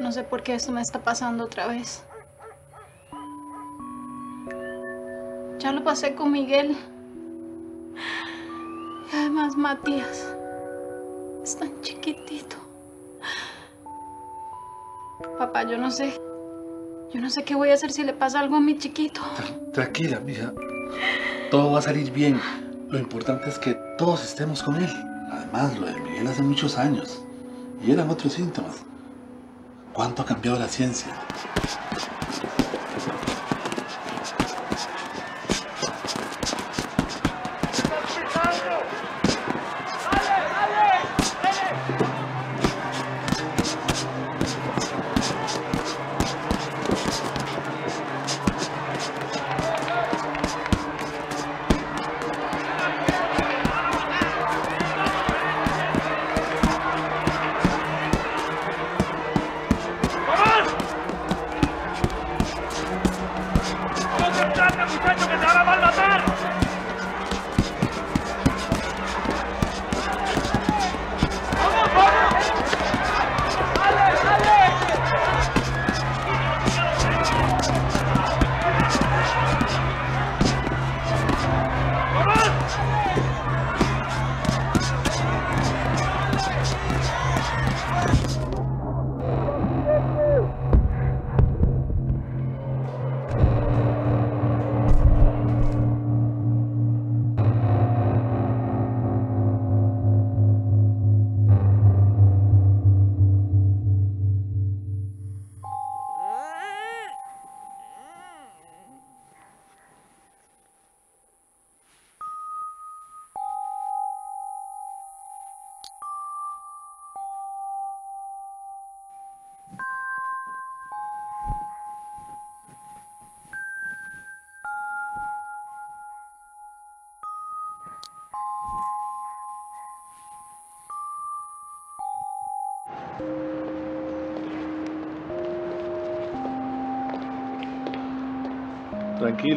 S21: No sé por qué esto me está pasando otra vez. Ya lo pasé con Miguel. Y además Matías es tan chiquitito. Papá, yo no sé qué voy a hacer si le pasa algo a mi chiquito.
S7: Tranquila, mija. Todo va a salir bien. Lo importante es que todos estemos con él. Además, lo de Miguel hace muchos años. Y eran otros síntomas. ¿Cuánto ha cambiado la ciencia? Tranquilo.